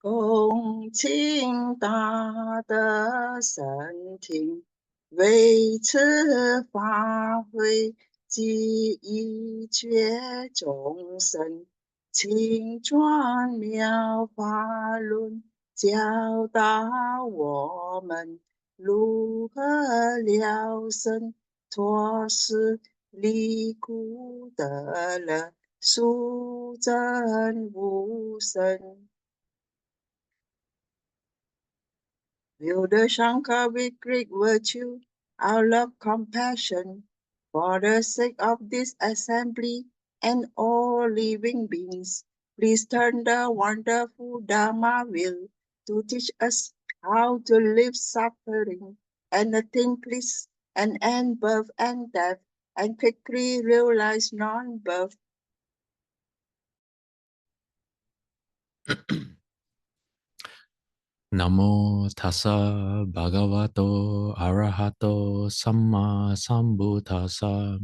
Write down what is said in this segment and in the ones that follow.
恭请大德圣听，为此法会及一切众生，请转妙法轮，教导我们如何了生脱世离苦得乐，殊真无生。View the Shankar with great virtue, our love, compassion, for the sake of this assembly and all living beings. Please turn the wonderful Dharma wheel to teach us how to live suffering and attain bliss and end birth and death and quickly realize non-birth. Namo tassa bhagavato arahato samma sambuddhassa.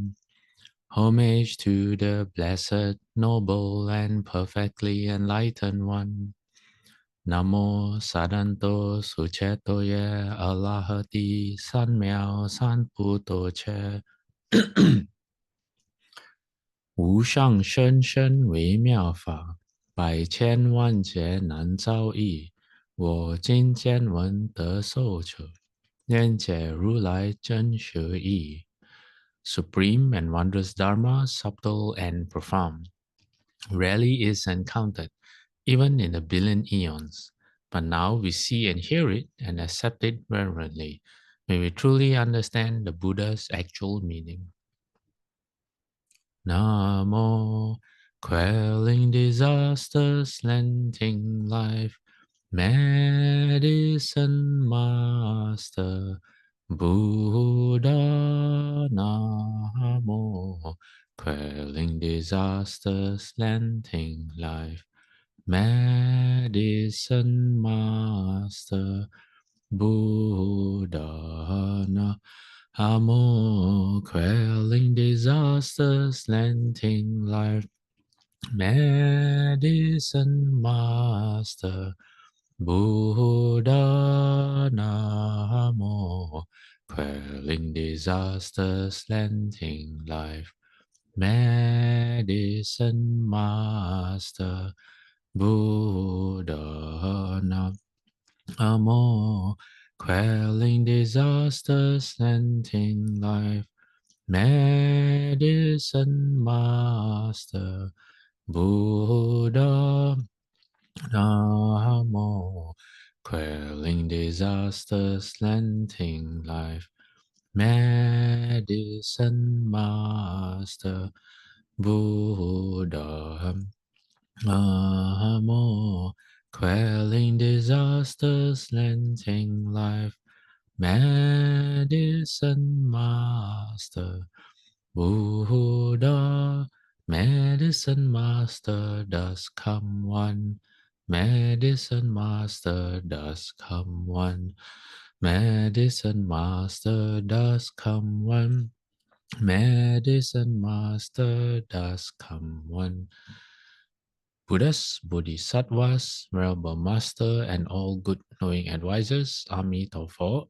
Homage to the blessed, noble, and perfectly enlightened one. Namo sadanto suchetoye alahati sanmiao sanputo che. 无上甚深微妙法，百千万劫难遭遇。我今见闻得受持，愿解如来真实义。Supreme and wondrous Dharma, subtle and profound, rarely is encountered, even in a billion eons. But now we see and hear it and accept it reverently. May we truly understand the Buddha's actual meaning. Namo, quelling disasters, lengthening life, Medicine Master Buddha. Namo, quelling disasters, lengthening life, Medicine Master Buddha. Namo, quelling disasters, lengthening life, Medicine Master Buddha. Namo, quelling disasters, lengthening life, Medicine Master Buddha. Namo, quelling disasters, lengthening life, Medicine Master Buddha. Namo, quelling disasters, lengthening life, Medicine Master Buddha. Namo, quelling disasters, lengthening life, Medicine Master Buddha. Medicine Master does come one. Medicine Master does come one. Medicine Master does come one. Medicine Master does come one. Buddhas, Bodhisattvas, Venerable Master, and all good knowing advisors, Amitabha.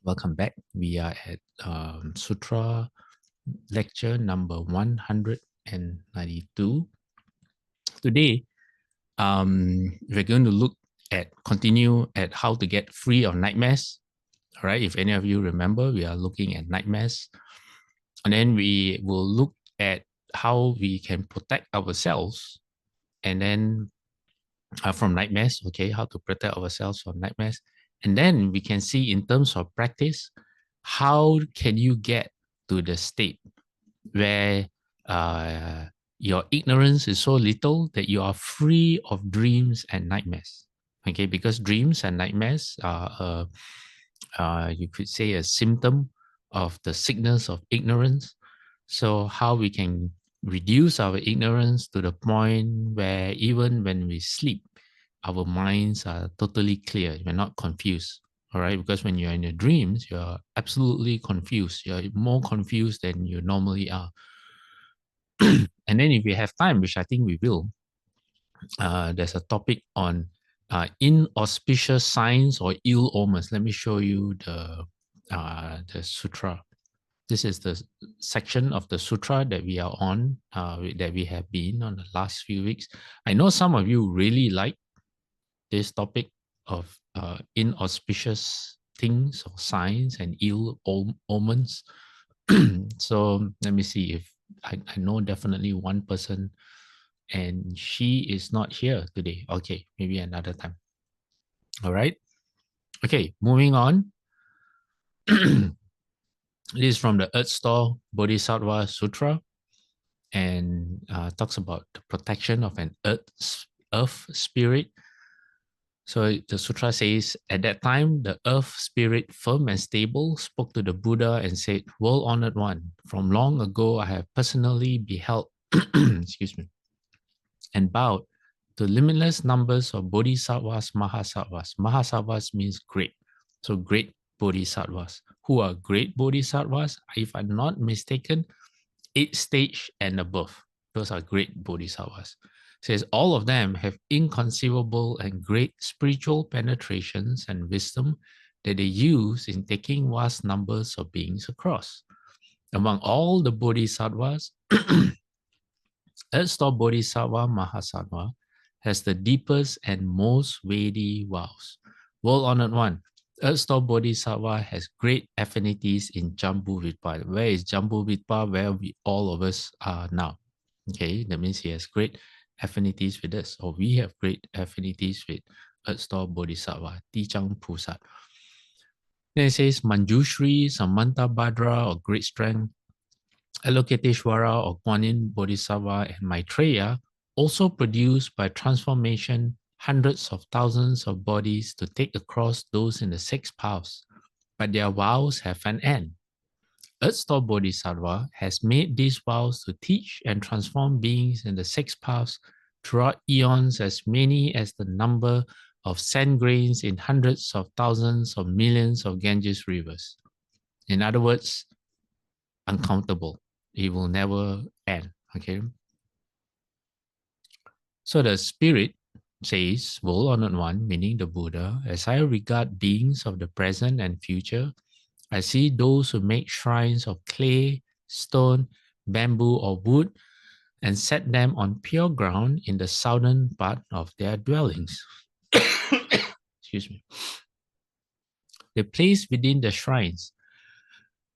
Welcome back. We are at Sutra lecture number 192. Today, we're going to continue at how to get free of nightmares. All right, if any of you remember, we are looking at nightmares. And then we will look at how we can protect ourselves and then from nightmares, okay, how to protect ourselves from nightmares. And then we can see in terms of practice, how can you get to the state where your ignorance is so little that you are free of dreams and nightmares. Okay, because dreams and nightmares are, you could say, a symptom of the sickness of ignorance. So how we can reduce our ignorance to the point where even when we sleep, our minds are totally clear. We're not confused. All right, because when you're in your dreams, you're absolutely confused. You're more confused than you normally are. And then if we have time, which I think we will, there's a topic on inauspicious signs or ill omens. Let me show you the sutra. This is the section of the sutra that we are on, that we have been on the last few weeks. I know some of you really like this topic of inauspicious things or signs and ill omens. So let me see if I know definitely one person, and she is not here today. Okay, maybe another time. All right. Okay, moving on. This is from the Earth Store Bodhisattva Sutra, and talks about the protection of an earth spirit. So the sutra says, at that time, the earth spirit, firm and stable, spoke to the Buddha and said, "Well-honored one, from long ago I have personally beheld, excuse me, and bowed to limitless numbers of bodhisattvas, mahasattvas. Mahasattvas means great. So great bodhisattvas. Who are great bodhisattvas? If I'm not mistaken, 8th stage and above. Those are great bodhisattvas. Says all of them have inconceivable and great spiritual penetrations and wisdom that they use in taking vast numbers of beings across. Among all the bodhisattvas, Earth Bodhisattva Mahasattva has the deepest and most weighty vows. Well-honored one, Earth Bodhisattva has great affinities in Jambudvipa. Where is Jambudvipa? Where we all of us are now. Okay, that means he has great affinities with us, or we have great affinities with Earth Bodhisattva, Tijang Pusat. Then it says Manjushri, Samanta Bhadra, or great strength, Avalokiteshvara or Kuan Yin Bodhisattva and Maitreya also produce by transformation hundreds of thousands of bodies to take across those in the 6 paths, but their vows have an end. Earth Bodhisattva has made these vows to teach and transform beings in the 6 paths throughout eons, as many as the number of sand grains in hundreds of thousands of millions of Ganges rivers. In other words, uncountable. It will never end. Okay. So the spirit says, well-honored one, meaning the Buddha, as I regard beings of the present and future, I see those who make shrines of clay, stone, bamboo, or wood and set them on pure ground in the southern part of their dwellings. Excuse me. They place within the shrines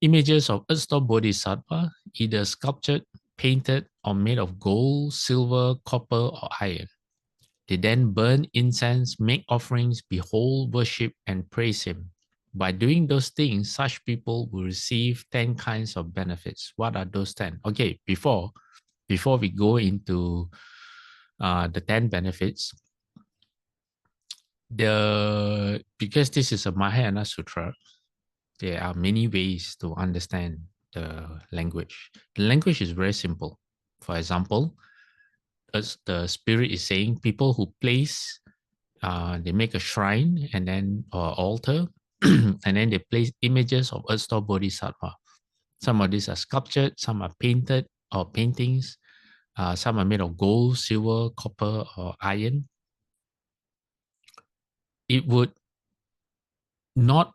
images of Earth Bodhisattva, either sculptured, painted, or made of gold, silver, copper, or iron. They then burn incense, make offerings, behold, worship, and praise him. By doing those things, such people will receive 10 kinds of benefits. What are those 10? Okay, before we go into the 10 benefits, because this is a Mahayana Sutra, there are many ways to understand the language. The language is very simple. For example, as the spirit is saying, people who place, they make a shrine and then or altar, and then they place images of Earth Bodhisattva. Some of these are sculptured, some are painted or paintings, some are made of gold, silver, copper, or iron. It would not,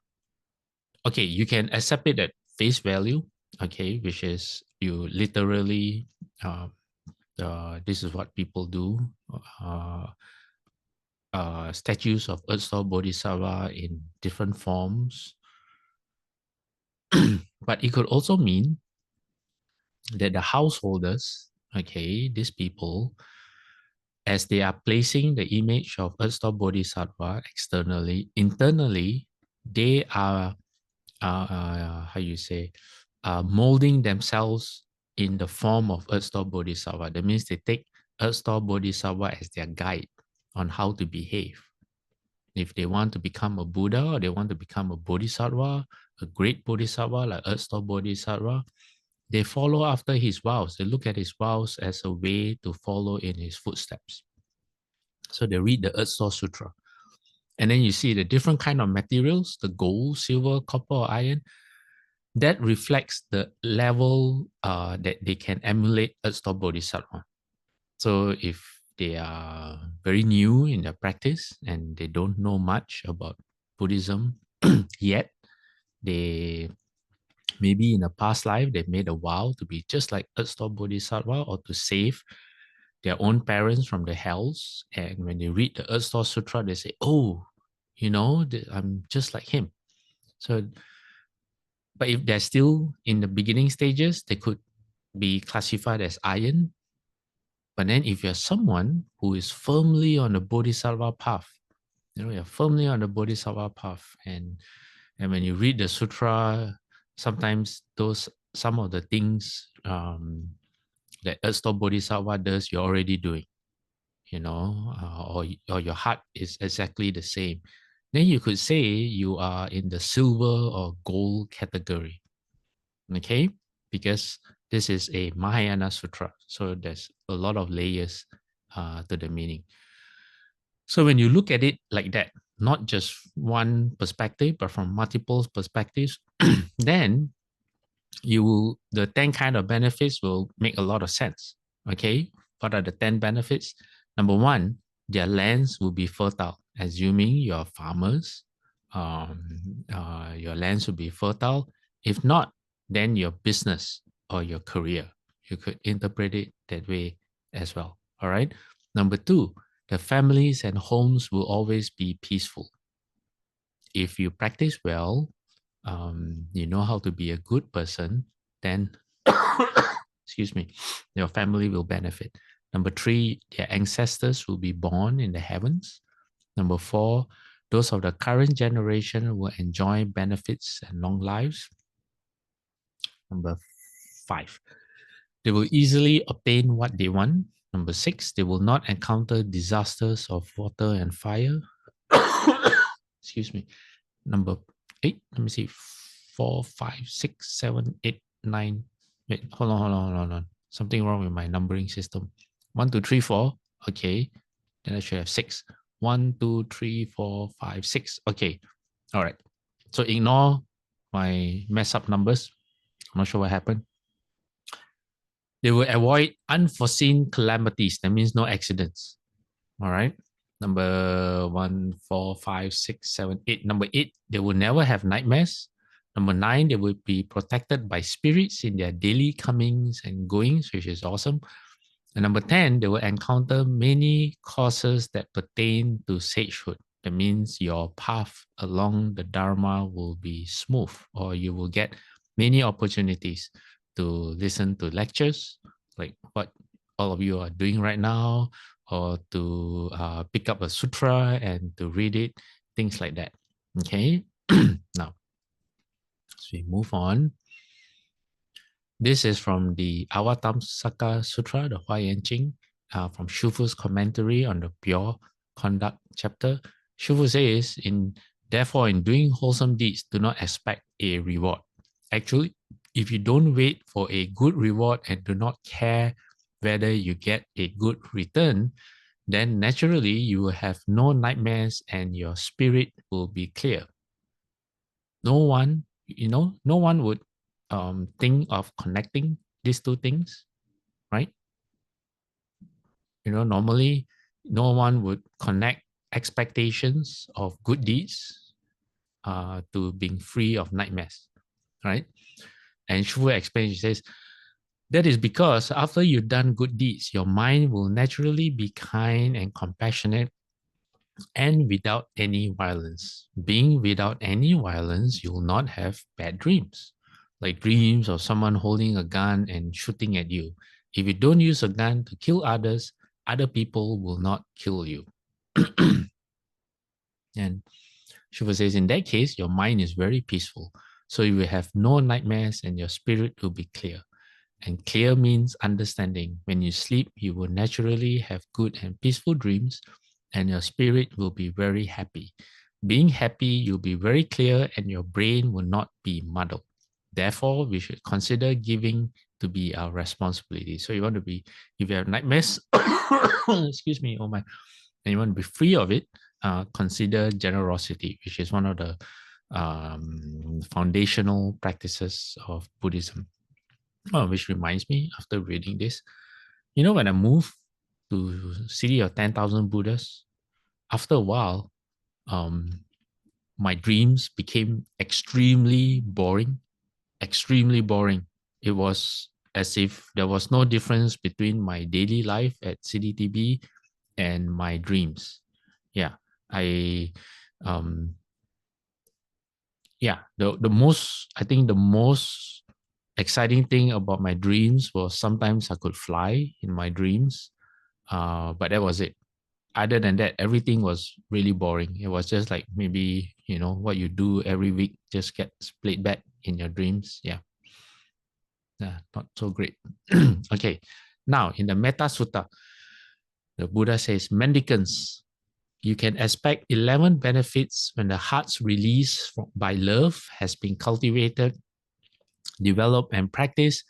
okay, you can accept it at face value, okay, which is you literally, this is what people do. Statues of Earth Bodhisattva in different forms. But it could also mean that the householders, okay, these people, as they are placing the image of Earth Bodhisattva externally, internally, they are, molding themselves in the form of Earth Bodhisattva. That means they take Earth Bodhisattva as their guide on how to behave. If they want to become a Buddha, or they want to become a Bodhisattva, a great Bodhisattva like Earth Bodhisattva, they follow after his vows. They look at his vows as a way to follow in his footsteps. So they read the Earth Sutra. And then you see the different kind of materials, the gold, silver, copper, or iron, that reflects the level that they can emulate Earth Bodhisattva. So if they are very new in their practice and they don't know much about Buddhism yet. They maybe in a past life they made a vow to be just like Earth Store Bodhisattva or to save their own parents from the hells. And when they read the Earth Store Sutra, they say, "Oh, I'm just like him." So, but if they're still in the beginning stages, they could be classified as iron. But then if you're someone who is firmly on the Bodhisattva path, you're firmly on the Bodhisattva path, and when you read the sutra, sometimes some of the things that Earth Store Bodhisattva does, you're already doing, or your heart is exactly the same. Then you could say you are in the silver or gold category, okay? Because this is a Mahayana sutra, so there's a lot of layers to the meaning. So when you look at it like that, not just one perspective, but from multiple perspectives, then the 10 kind of benefits will make a lot of sense. Okay. What are the 10 benefits? Number one, their lands will be fertile, assuming you're farmers. Your lands will be fertile. If not, then your business or your career. You could interpret it that way as well. All right. Number two, the families and homes will always be peaceful. If you practice well, you know how to be a good person, then, excuse me, your family will benefit. Number three, their ancestors will be born in the heavens. Number four, those of the current generation will enjoy benefits and long lives. Number five, they will easily obtain what they want. Number six, they will not encounter disasters of water and fire. Excuse me. Number eight, let me see, 4, 5, 6, 7, 8, 9. Wait, hold on. Something wrong with my numbering system. 1, 2, 3, 4. Okay. Then I should have 6. 1, 2, 3, 4, 5, 6. Okay. All right. So ignore my mess up numbers. I'm not sure what happened. They will avoid unforeseen calamities. That means no accidents. All right. Number 1, 4, 5, 6, 7, 8. Number 8, they will never have nightmares. Number 9, they will be protected by spirits in their daily comings and goings, which is awesome. And number 10, they will encounter many causes that pertain to sagehood. That means your path along the Dharma will be smooth, or you will get many opportunities to listen to lectures, like what all of you are doing right now, or to pick up a sutra and to read it, things like that. Okay, now, so we move on. This is from the Avatamsaka Sutra, the Huayan Jing, from Shufu's commentary on the Pure Conduct chapter. Shufu says, therefore, in doing wholesome deeds, do not expect a reward. Actually, if you don't wait for a good reward and do not care whether you get a good return, then naturally you will have no nightmares and your spirit will be clear. No one would think of connecting these two things, right? Normally, no one would connect expectations of good deeds to being free of nightmares, right? And Shufu explains, he says, that is because after you've done good deeds, your mind will naturally be kind and compassionate and without any violence. Being without any violence, you will not have bad dreams, like dreams of someone holding a gun and shooting at you. If you don't use a gun to kill others, other people will not kill you. And Shiva says, in that case, your mind is very peaceful. So you will have no nightmares and your spirit will be clear. And clear means understanding. When you sleep, you will naturally have good and peaceful dreams, and your spirit will be very happy. Being happy, you'll be very clear, and your brain will not be muddled. Therefore, we should consider giving to be our responsibility. So you want to be, if you have nightmares, excuse me, oh my, and you want to be free of it, consider generosity, which is one of the foundational practices of Buddhism. Oh, which reminds me, after reading this, when I move to city of 10,000 Buddhas, after a while, my dreams became extremely boring. Extremely boring. It was as if there was no difference between my daily life at CDTB and my dreams. Yeah, I the most, I think the most exciting thing about my dreams was sometimes I could fly in my dreams, but that was it. Other than that, everything was really boring. It was just like maybe, what you do every week just gets played back in your dreams. Yeah, not so great. Okay, now in the Metta Sutta, the Buddha says, mendicants, you can expect 11 benefits when the heart's release by love has been cultivated, developed, and practiced,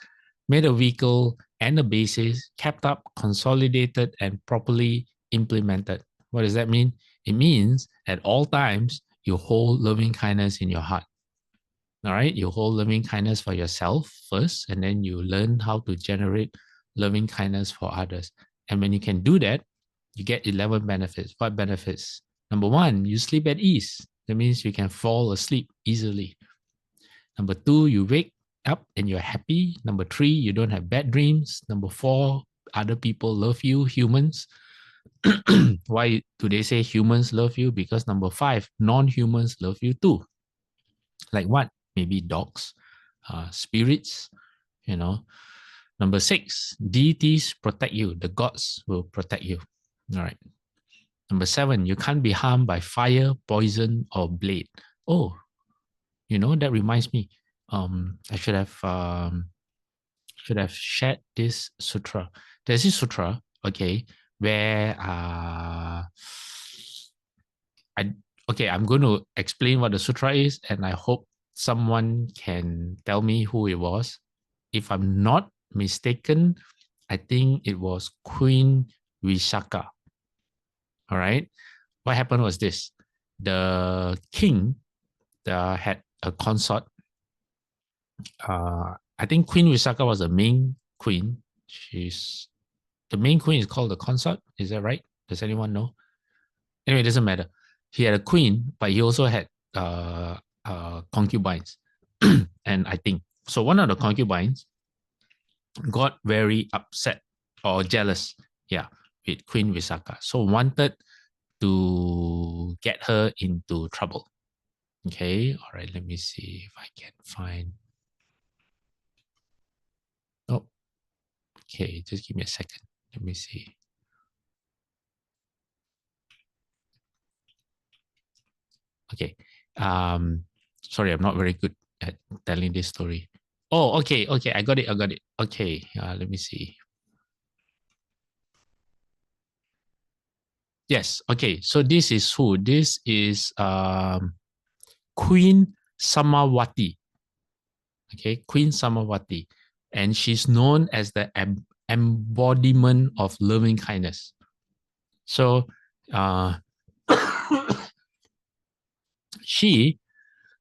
made a vehicle and a basis, kept up, consolidated, and properly implemented. What does that mean? It means at all times, you hold loving kindness in your heart. All right, you hold loving kindness for yourself first, and then you learn how to generate loving kindness for others. And when you can do that, you get 11 benefits. What benefits? Number one, you sleep at ease. That means you can fall asleep easily. Number two, you wake up and you're happy. Number three, you don't have bad dreams. Number four, other people love you, humans. Why do they say humans love you? Because number five, non-humans love you too. Like what? Maybe dogs, spirits, you know. Number six, deities protect you. The gods will protect you. All right. Number seven, you can't be harmed by fire, poison, or blade. Oh, that reminds me. I should have shared this sutra. There's this sutra, okay, where I'm going to explain what the sutra is, and I hope someone can tell me who it was. If I'm not mistaken, I think it was Queen Vishaka. All right. What happened was this: the king had a consort. I think Queen Vishaka was the main queen. The main queen is called the consort. Is that right? Does anyone know? Anyway, it doesn't matter. He had a queen, but he also had concubines. And I think so. One of the concubines got very upset or jealous, yeah, with Queen Visakha. So wanted to get her into trouble. Okay, all right. Let me see if I can find. Oh, okay. Just give me a second. Let me see. Okay. Sorry, I'm not very good at telling this story. Oh, okay, okay. I got it. Okay. Let me see. Yes. Okay. So this is who? This is Queen Samawati. Okay, Queen Samawati, and she's known as the embodiment of loving kindness. So, her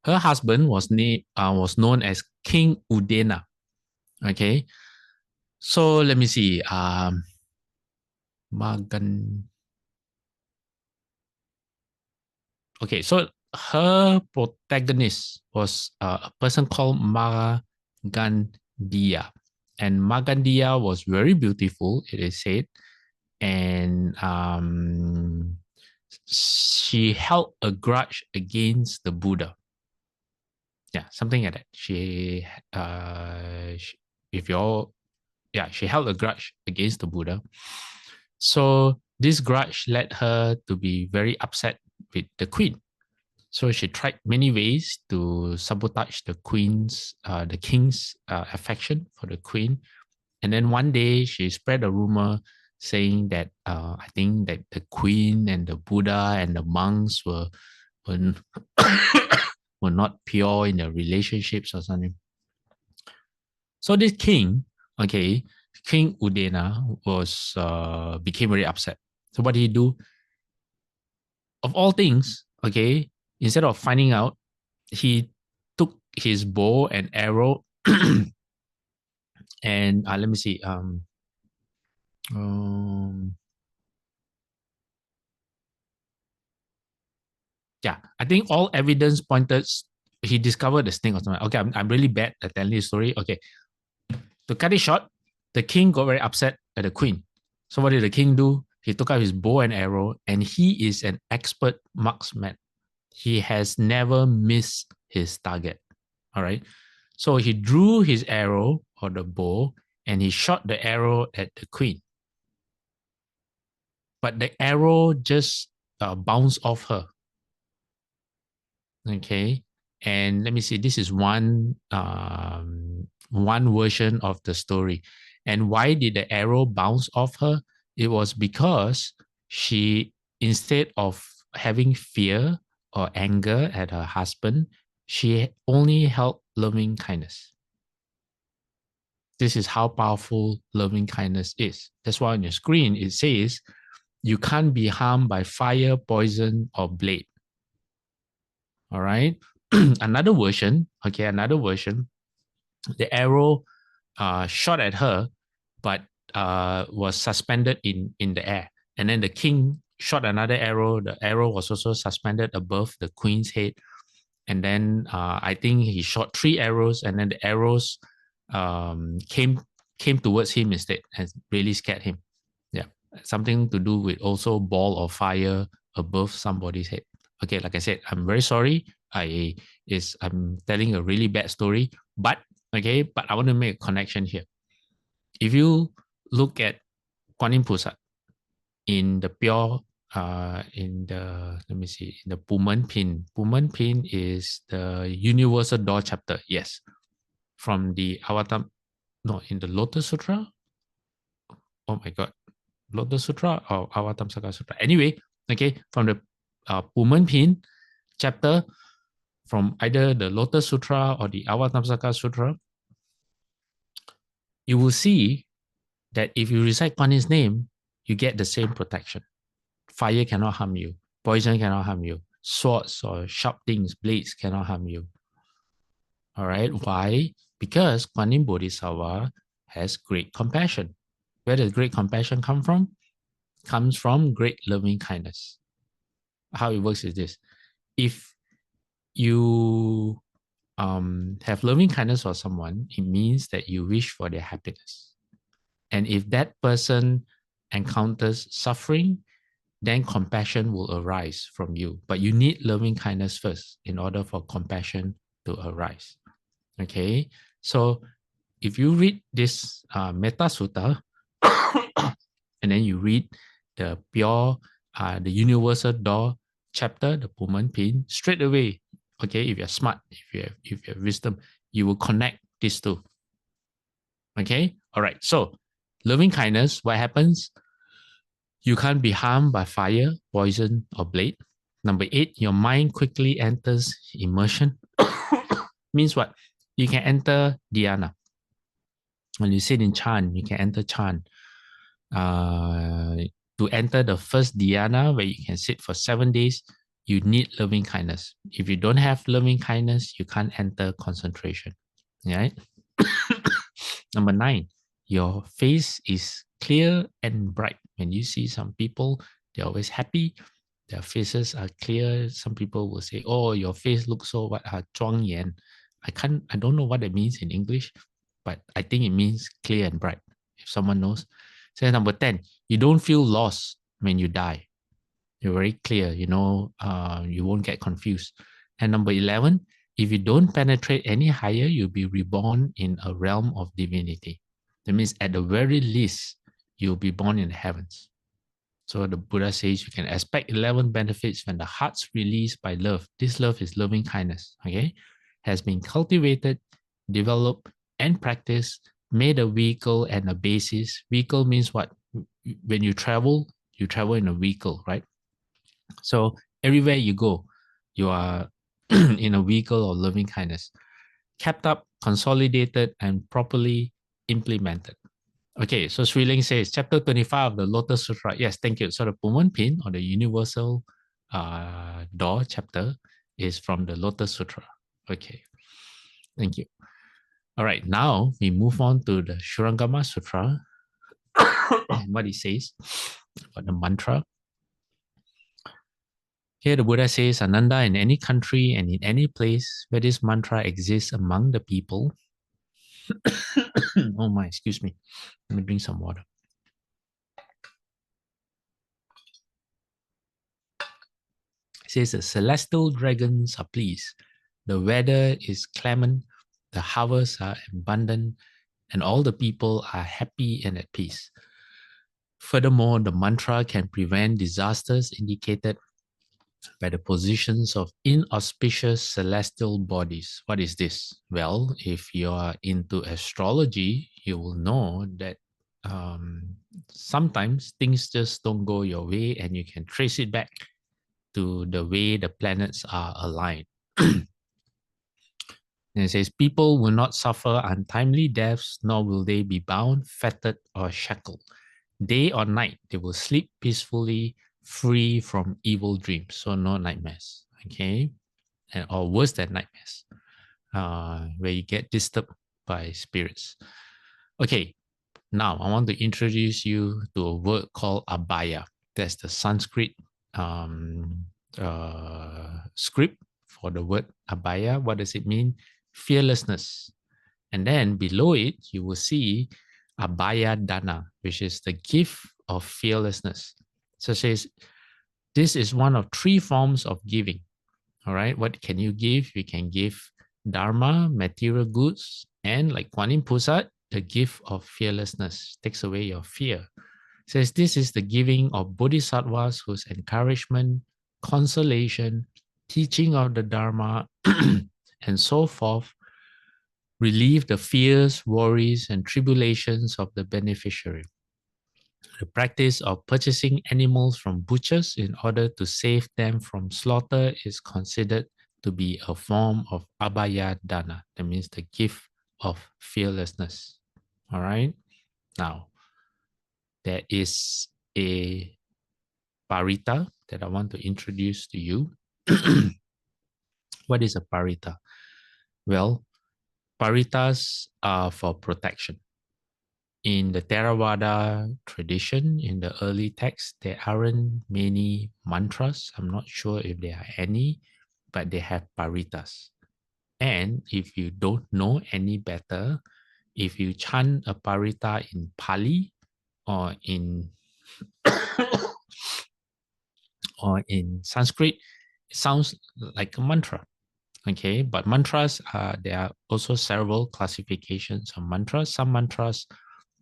husband was known as King Udena. Okay, so let me see. Magan. Okay, so her protagonist was a person called Magandia, and Magandia was very beautiful, it is said, and she held a grudge against the Buddha. Yeah, something like that. She if you're, yeah, she held a grudge against the Buddha. So this grudge led her to be very upset with the queen. So she tried many ways to sabotage the king's affection for the queen. And then one day she spread a rumor saying that I think that the queen and the Buddha and the monks were, were not pure in their relationships or something. So this king, okay, King Udena became very upset. So what did he do? Of all things, okay, instead of finding out, he took his bow and arrow and let me see. Yeah, I think all evidence pointed. He discovered the snake or something. Okay, I'm really bad at telling this story. Okay, to cut it short, the king got very upset at the queen. So what did the king do? He took out his bow and arrow, and he is an expert marksman. He has never missed his target. All right. So he drew his arrow or the bow and he shot the arrow at the queen. But the arrow just bounced off her. Okay. And let me see, this is one version of the story. And why did the arrow bounce off her? It was because she, instead of having fear or anger at her husband, she only held loving kindness. This is how powerful loving kindness is. That's why on your screen it says, you can't be harmed by fire, poison, or blade. All right. Another version, the arrow shot at her, but was suspended in the air. And then the king shot another arrow. The arrow was also suspended above the queen's head. And then I think he shot 3 arrows, and then the arrows came towards him instead and really scared him. Yeah, something to do with also ball of fire above somebody's head. Okay, like I said, I'm very sorry. I'm telling a really bad story, but I want to make a connection here. If you look at Kuan Yin Pusa in the pure in the, let me see, in the Pumen Pin. Pumen Pin is the Universal Door chapter. Yes, from the Avatam, no, in the Lotus Sutra. Oh my God, Lotus Sutra or Avatamsaka Sutra. Anyway, from the Pumen Pin chapter, from either the Lotus Sutra or the Avatamsaka Sutra, you will see that if you recite Kuan Yin's name, you get the same protection. Fire cannot harm you. Poison cannot harm you. Swords or sharp things, blades cannot harm you. All right. Why? Because Kuan Yin Bodhisattva has great compassion. Where does great compassion come from? Comes from great loving kindness. How it works is this. If you have loving kindness for someone, it means that you wish for their happiness. And if that person encounters suffering, then compassion will arise from you. But you need loving kindness first in order for compassion to arise. Okay, so if you read this Metta Sutta, and then you read the pure, the Universal Door chapter, the Pumen Pin, straight away, okay, if you're smart, if you have wisdom, you will connect these two. Okay, all right, so loving kindness, what happens? You can't be harmed by fire, poison, or blade. Number 8, your mind quickly enters immersion. Means what? You can enter dhyana. When you sit in Chan, you can enter Chan. To enter the first dhyana, where you can sit for 7 days, you need loving kindness. If you don't have loving kindness, you can't enter concentration. Right? Number 9, your face is clear and bright. When you see some people, they're always happy. Their faces are clear. Some people will say, "Oh, your face looks so what? 庄严." I don't know what it means in English, but I think it means clear and bright. If someone knows. So number 10, you don't feel lost when you die. You're very clear. You won't get confused. And number 11, if you don't penetrate any higher, you'll be reborn in a realm of divinity. That means at the very least, you'll be born in the heavens. So the Buddha says you can expect 11 benefits when the heart's released by love. This love is loving kindness, has been cultivated, developed, and practiced, made a vehicle and a basis. Vehicle means what? When you travel in a vehicle, right? So everywhere you go, you are in a vehicle of loving kindness, kept up, consolidated, and properly implemented. Okay, so Sri Ling says, chapter 25 of the Lotus Sutra. Yes, thank you. So the Pumen Pin, or the Universal Door chapter, is from the Lotus Sutra. Okay, thank you. All right, now we move on to the Shurangama Sutra. And what it says about the mantra. Here the Buddha says, Ananda, in any country and in any place where this mantra exists among the people. Oh my, excuse me. Let me drink some water. It says the celestial dragons are pleased. The weather is clement, the harvests are abundant, and all the people are happy and at peace. Furthermore, the mantra can prevent disasters indicated by the positions of inauspicious celestial bodies. What is this? Well, if you are into astrology, you will know that sometimes things just don't go your way and you can trace it back to the way the planets are aligned. And it says, people will not suffer untimely deaths, nor will they be bound, fettered, or shackled. Day or night, they will sleep peacefully, free from evil dreams. So no nightmares, okay? Or worse than nightmares, where you get disturbed by spirits. Okay, now I want to introduce you to a word called abhaya. That's the Sanskrit script for the word abhaya. What does it mean? Fearlessness. And then below it, you will see abhaya dana, which is the gift of fearlessness. So it says, this is one of three forms of giving. All right, what can you give? You can give dharma, material goods, and like Kuan Yin Pusat, the gift of fearlessness takes away your fear. It says this is the giving of bodhisattvas whose encouragement, consolation, teaching of the dharma, and so forth relieve the fears, worries, and tribulations of the beneficiary. The practice of purchasing animals from butchers in order to save them from slaughter is considered to be a form of abhaya dana. That means the gift of fearlessness. All right. Now, there is a parita that I want to introduce to you. What is a parita? Well, paritas are for protection. In the Theravada tradition, in the early text, there aren't many mantras. I'm not sure if there are any, but they have paritas. And if you don't know any better, if you chant a parita in Pali or in or in Sanskrit, it sounds like a mantra. Okay, but mantras, there are also several classifications of mantras. Some mantras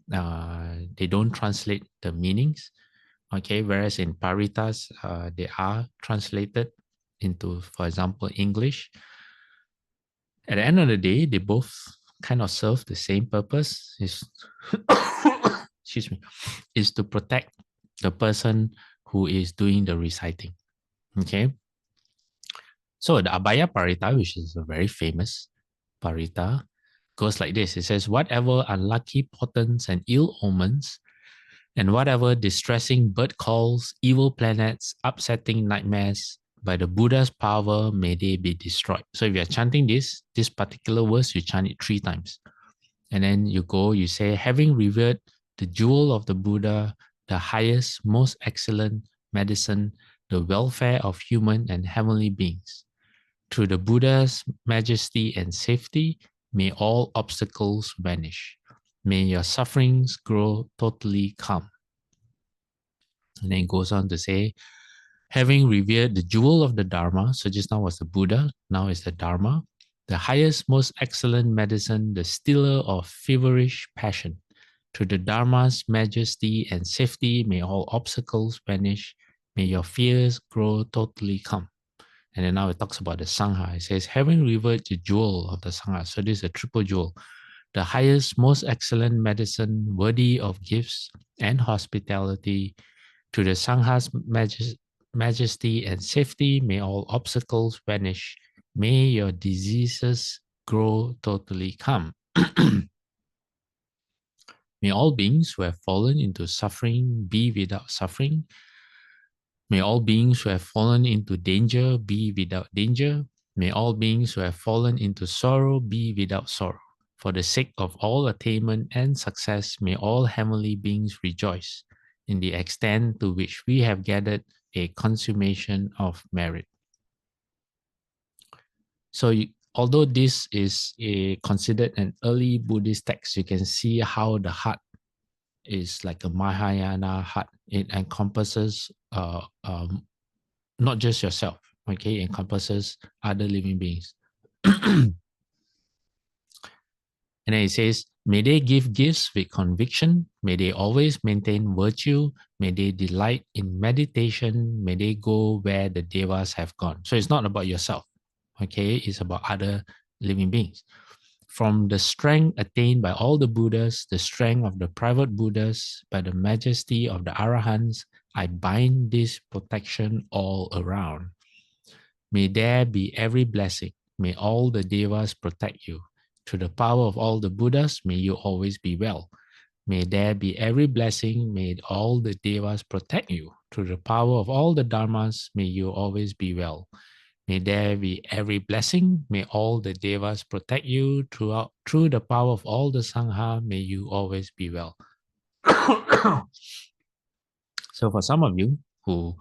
they don't translate the meanings, okay, whereas in paritas they are translated into, for example, English. At the end of the day, they both kind of serve the same purpose, is excuse me, is to protect the person who is doing the reciting. Okay, so the Abhaya Parita, which is a very famous parita, goes like this. It says, whatever unlucky portents and ill omens and whatever distressing bird calls, evil planets, upsetting nightmares, by the Buddha's power, may they be destroyed. So if you're chanting this particular verse, you chant it 3 times. And then you go, you say, having revered the jewel of the Buddha, the highest, most excellent medicine, the welfare of human and heavenly beings. Through the Buddha's majesty and safety, may all obstacles vanish. May your sufferings grow totally calm. And then it goes on to say, having revered the jewel of the Dharma, so just now was the Buddha, now is the Dharma, the highest, most excellent medicine, the stiller of feverish passion. Through the Dharma's majesty and safety, may all obstacles vanish. May your fears grow totally calm. And then now it talks about the Sangha. It says, having revered the jewel of the Sangha, so this is a triple jewel, the highest, most excellent medicine, worthy of gifts and hospitality. To the Sangha's majesty and safety, may all obstacles vanish. May your diseases grow totally calm. May all beings who have fallen into suffering be without suffering. May all beings who have fallen into danger be without danger. May all beings who have fallen into sorrow be without sorrow. For the sake of all attainment and success, may all heavenly beings rejoice in the extent to which we have gathered a consummation of merit. So although this is considered an early Buddhist text, you can see how the heart is like a Mahayana heart. It encompasses not just yourself, okay? It encompasses other living beings. And then it says, may they give gifts with conviction. May they always maintain virtue. May they delight in meditation. May they go where the devas have gone. So it's not about yourself, okay? It's about other living beings. From the strength attained by all the Buddhas, the strength of the private Buddhas, by the majesty of the Arahants, I bind this protection all around. May there be every blessing. May all the devas protect you. Through the power of all the Buddhas, may you always be well. May there be every blessing. May all the devas protect you. Through the power of all the dharmas, may you always be well. May there be every blessing. May all the devas protect you. Through the power of all the sangha, may you always be well. So for some of you who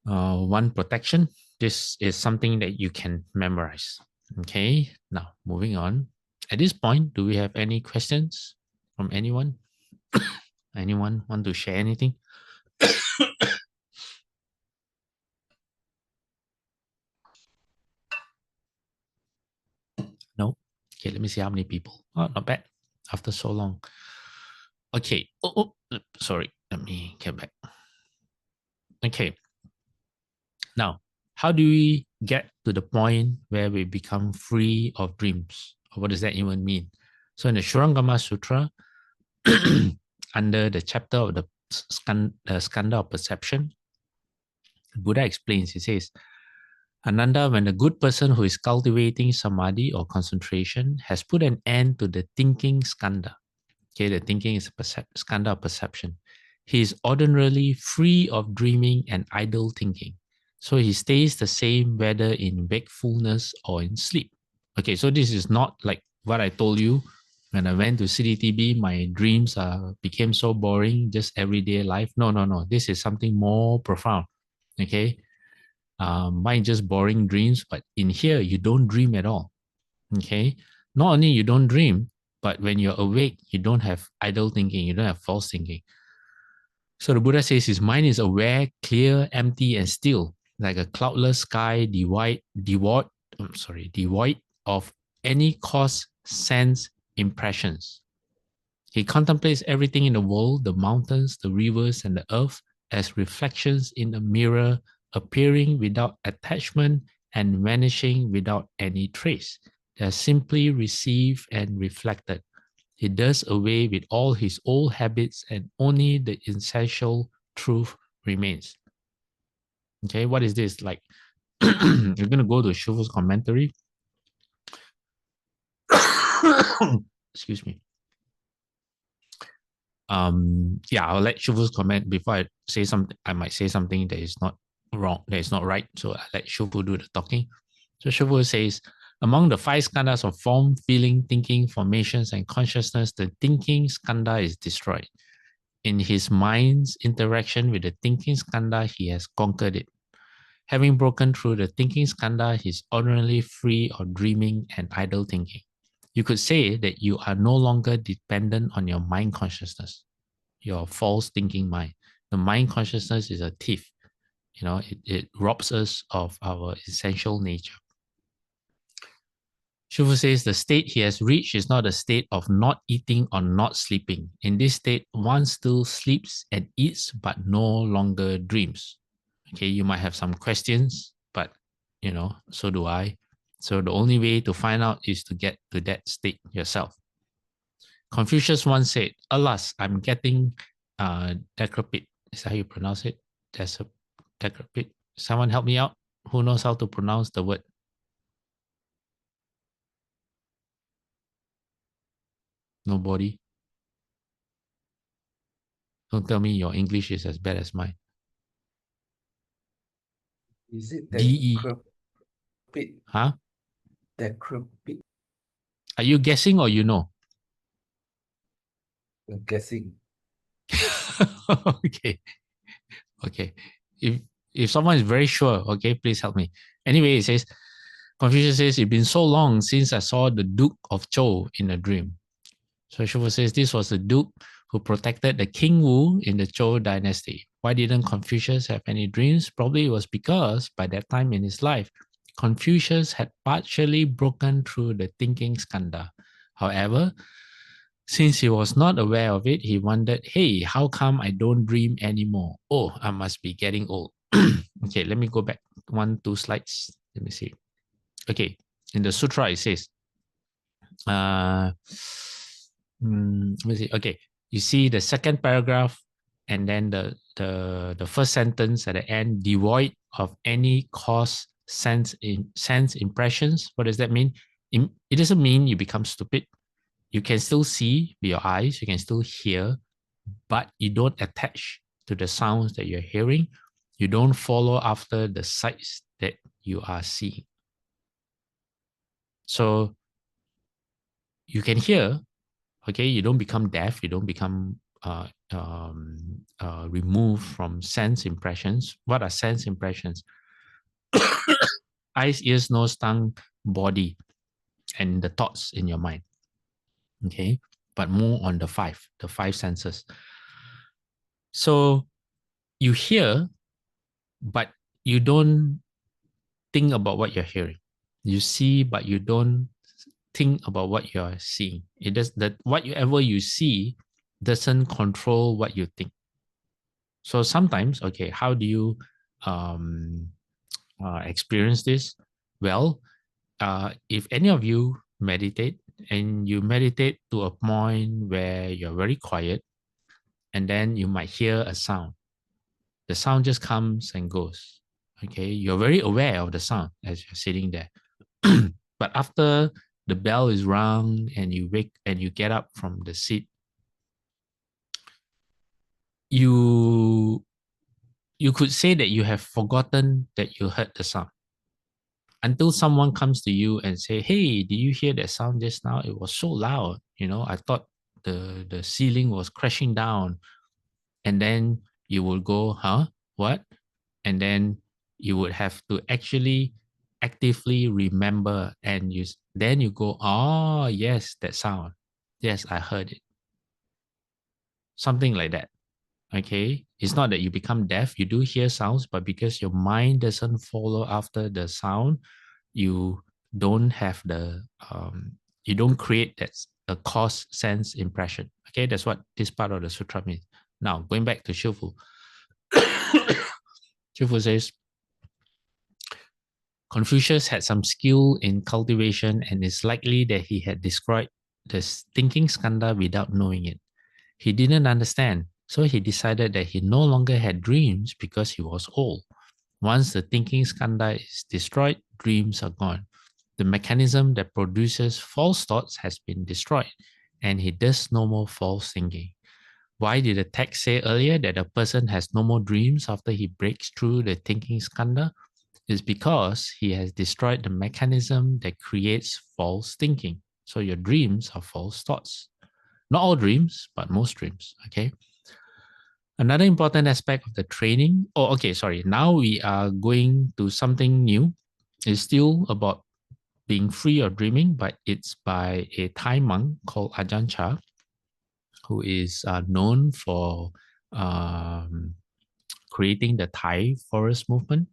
want protection, this is something that you can memorize. Okay, now moving on. At this point, do we have any questions from anyone? Anyone want to share anything? No? Okay, let me see how many people. Oh, not bad. After so long. Okay. Sorry. Let me get back. Okay. Now, how do we get to the point where we become free of dreams? What does that even mean? So in the Shurangama Sutra, under the chapter of the skandha of perception, Buddha explains, he says, Ananda, when a good person who is cultivating samadhi or concentration has put an end to the thinking skandha, okay, the thinking is a skandha of perception, he is ordinarily free of dreaming and idle thinking. So he stays the same whether in wakefulness or in sleep. Okay, so this is not like what I told you. When I went to CDTB, my dreams became so boring, just everyday life. No. This is something more profound. Okay, mine just boring dreams, but in here you don't dream at all. Okay, not only you don't dream, but when you're awake, you don't have idle thinking, you don't have false thinking. So the Buddha says his mind is aware, clear, empty, and still, like a cloudless sky, devoid of any cause, sense, impressions. He contemplates everything in the world, the mountains, the rivers, and the earth, as reflections in a mirror, appearing without attachment and vanishing without any trace. They are simply received and reflected. He does away with all his old habits and only the essential truth remains. Okay, what is this? Like, you're going to go to Shufu's commentary. Excuse me. I'll let Shufu's comment before I say something. I might say something that is not wrong, that is not right. So I let Shufu do the talking. So Shufu says, among the 5 skandhas of form, feeling, thinking, formations, and consciousness, the thinking skandha is destroyed. In his mind's interaction with the thinking skandha, he has conquered it. Having broken through the thinking skandha, he is ordinarily free of dreaming and idle thinking. You could say that you are no longer dependent on your mind consciousness, your false thinking mind. The mind consciousness is a thief. It robs us of our essential nature. Shufu says the state he has reached is not a state of not eating or not sleeping. In this state, one still sleeps and eats, but no longer dreams. Okay, you might have some questions, but so do I. So the only way to find out is to get to that state yourself. Confucius once said, alas, I'm getting decrepit. Is that how you pronounce it? Decrepit. Someone help me out? Who knows how to pronounce the word? Nobody? Don't tell me your English is as bad as mine. Is it D-E. decrepit? Huh? Decrepit. Are you guessing or you know? I'm guessing. Okay. Okay. If someone is very sure, okay, please help me. Anyway, it says, Confucius says, it's been so long since I saw the Duke of Zhou in a dream. So Shifu says this was the Duke who protected the King Wu in the Zhou dynasty. Why didn't Confucius have any dreams? Probably it was because by that time in his life, Confucius had partially broken through the thinking skandha. However, since he was not aware of it, he wondered, hey, how come I don't dream anymore? Oh, I must be getting old. Okay, let me go back 2 slides. Let me see. Okay, in the sutra, it says, let me see. Okay, you see the second paragraph and then the first sentence at the end, devoid of any cause sense impressions. What does that mean? It doesn't mean you become stupid. You can still see with your eyes, you can still hear, but you don't attach to the sounds that you're hearing. You don't follow after the sights that you are seeing. So you can hear, okay, you don't become deaf, you don't become removed from sense impressions. What are sense impressions? Eyes, ears, nose, tongue, body, and the thoughts in your mind. Okay, but more on the five senses. So you hear, but you don't think about what you're hearing. You see, but you don't think about what you're seeing. It does that whatever you see doesn't control what you think. So sometimes, okay, how do you experience this? Well, if any of you meditate and you meditate to a point where you're very quiet, and then you might hear a sound. The sound just comes and goes. Okay, you're very aware of the sound as you're sitting there. But after the bell is rung and you wake and you get up from the seat, you could say that you have forgotten that you heard the sound until someone comes to you and say, hey, did you hear that sound just now? It was so loud. I thought the ceiling was crashing down. And then you will go, huh? What? And then you would have to actually actively remember, and then you go, oh yes, that sound. Yes, I heard it. Something like that. Okay. It's not that you become deaf. You do hear sounds, but because your mind doesn't follow after the sound, you don't have you don't create that a cause sense impression. Okay, that's what this part of the sutra means. Now going back to Shifu. Shifu says, Confucius had some skill in cultivation, and it's likely that he had destroyed the thinking skandha without knowing it. He didn't understand, so he decided that he no longer had dreams because he was old. Once the thinking skandha is destroyed, dreams are gone. The mechanism that produces false thoughts has been destroyed, and he does no more false thinking. Why did the text say earlier that a person has no more dreams after he breaks through the thinking skandha? Is because he has destroyed the mechanism that creates false thinking. So your dreams are false thoughts. Not all dreams, but most dreams. Okay. Another important aspect of the training. Now we are going to something new. It's still about being free or dreaming, but it's by a Thai monk called Ajahn Chah, who is known for creating the Thai forest movement.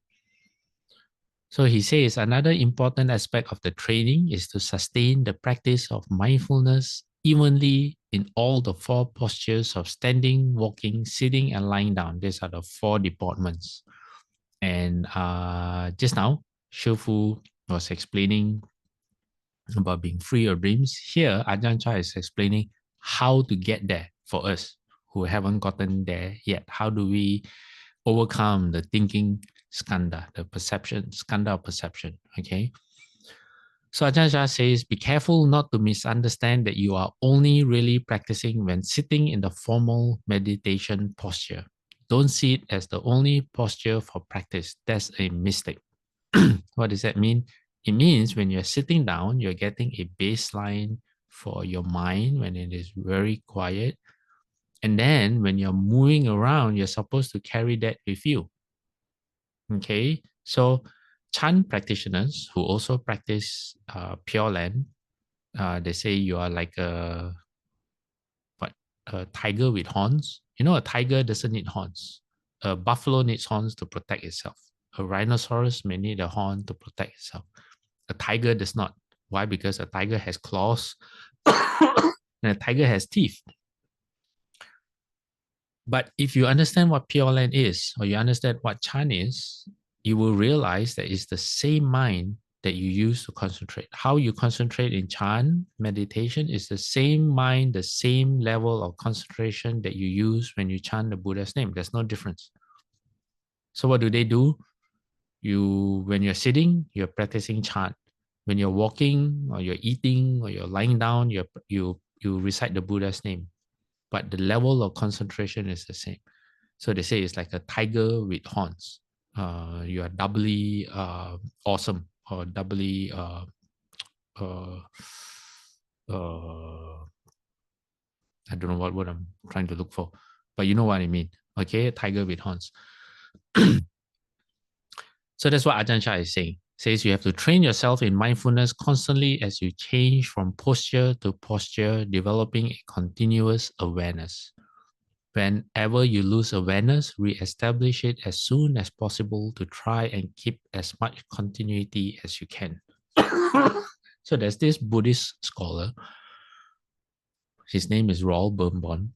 So he says another important aspect of the training is to sustain the practice of mindfulness evenly in all the 4 postures of standing, walking, sitting, and lying down. These are the 4 deportments. And just now, Shifu was explaining about being free of dreams. Here, Ajahn Chah is explaining how to get there for us who haven't gotten there yet. How do we overcome the thinking skandha, the perception, skandha of perception, okay? So Ajahn Chah says, be careful not to misunderstand that you are only really practicing when sitting in the formal meditation posture. Don't see it as the only posture for practice. That's a mistake. What does that mean? It means when you're sitting down, you're getting a baseline for your mind when it is very quiet. And then when you're moving around, you're supposed to carry that with you. Okay, so chant practitioners who also practice Pure Land, they say you are like a tiger with horns. You know, a tiger doesn't need horns. A buffalo needs horns to protect itself. A rhinoceros may need a horn to protect itself. A tiger does not. Why? Because a tiger has claws and a tiger has teeth. But if you understand what Pure Land is, or you understand what Chan is, you will realize that it's the same mind that you use to concentrate. How you concentrate in Chan meditation is the same mind, the same level of concentration that you use when you chant the Buddha's name. There's no difference. So what do? When you're sitting, you're practicing chant. When you're walking, or you're eating, or you're lying down, you recite the Buddha's name. But the level of concentration is the same. So they say it's like a tiger with horns. You are doubly awesome, or doubly uh, I don't know what I'm trying to look for, but you know what I mean. Okay, tiger with horns. So that's what Ajahn Chah is saying. Says you have to train yourself in mindfulness constantly as you change from posture to posture, developing a continuous awareness. Whenever you lose awareness, re-establish it as soon as possible to try and keep as much continuity as you can. So there's this Buddhist scholar. His name is Raul Birnbaum.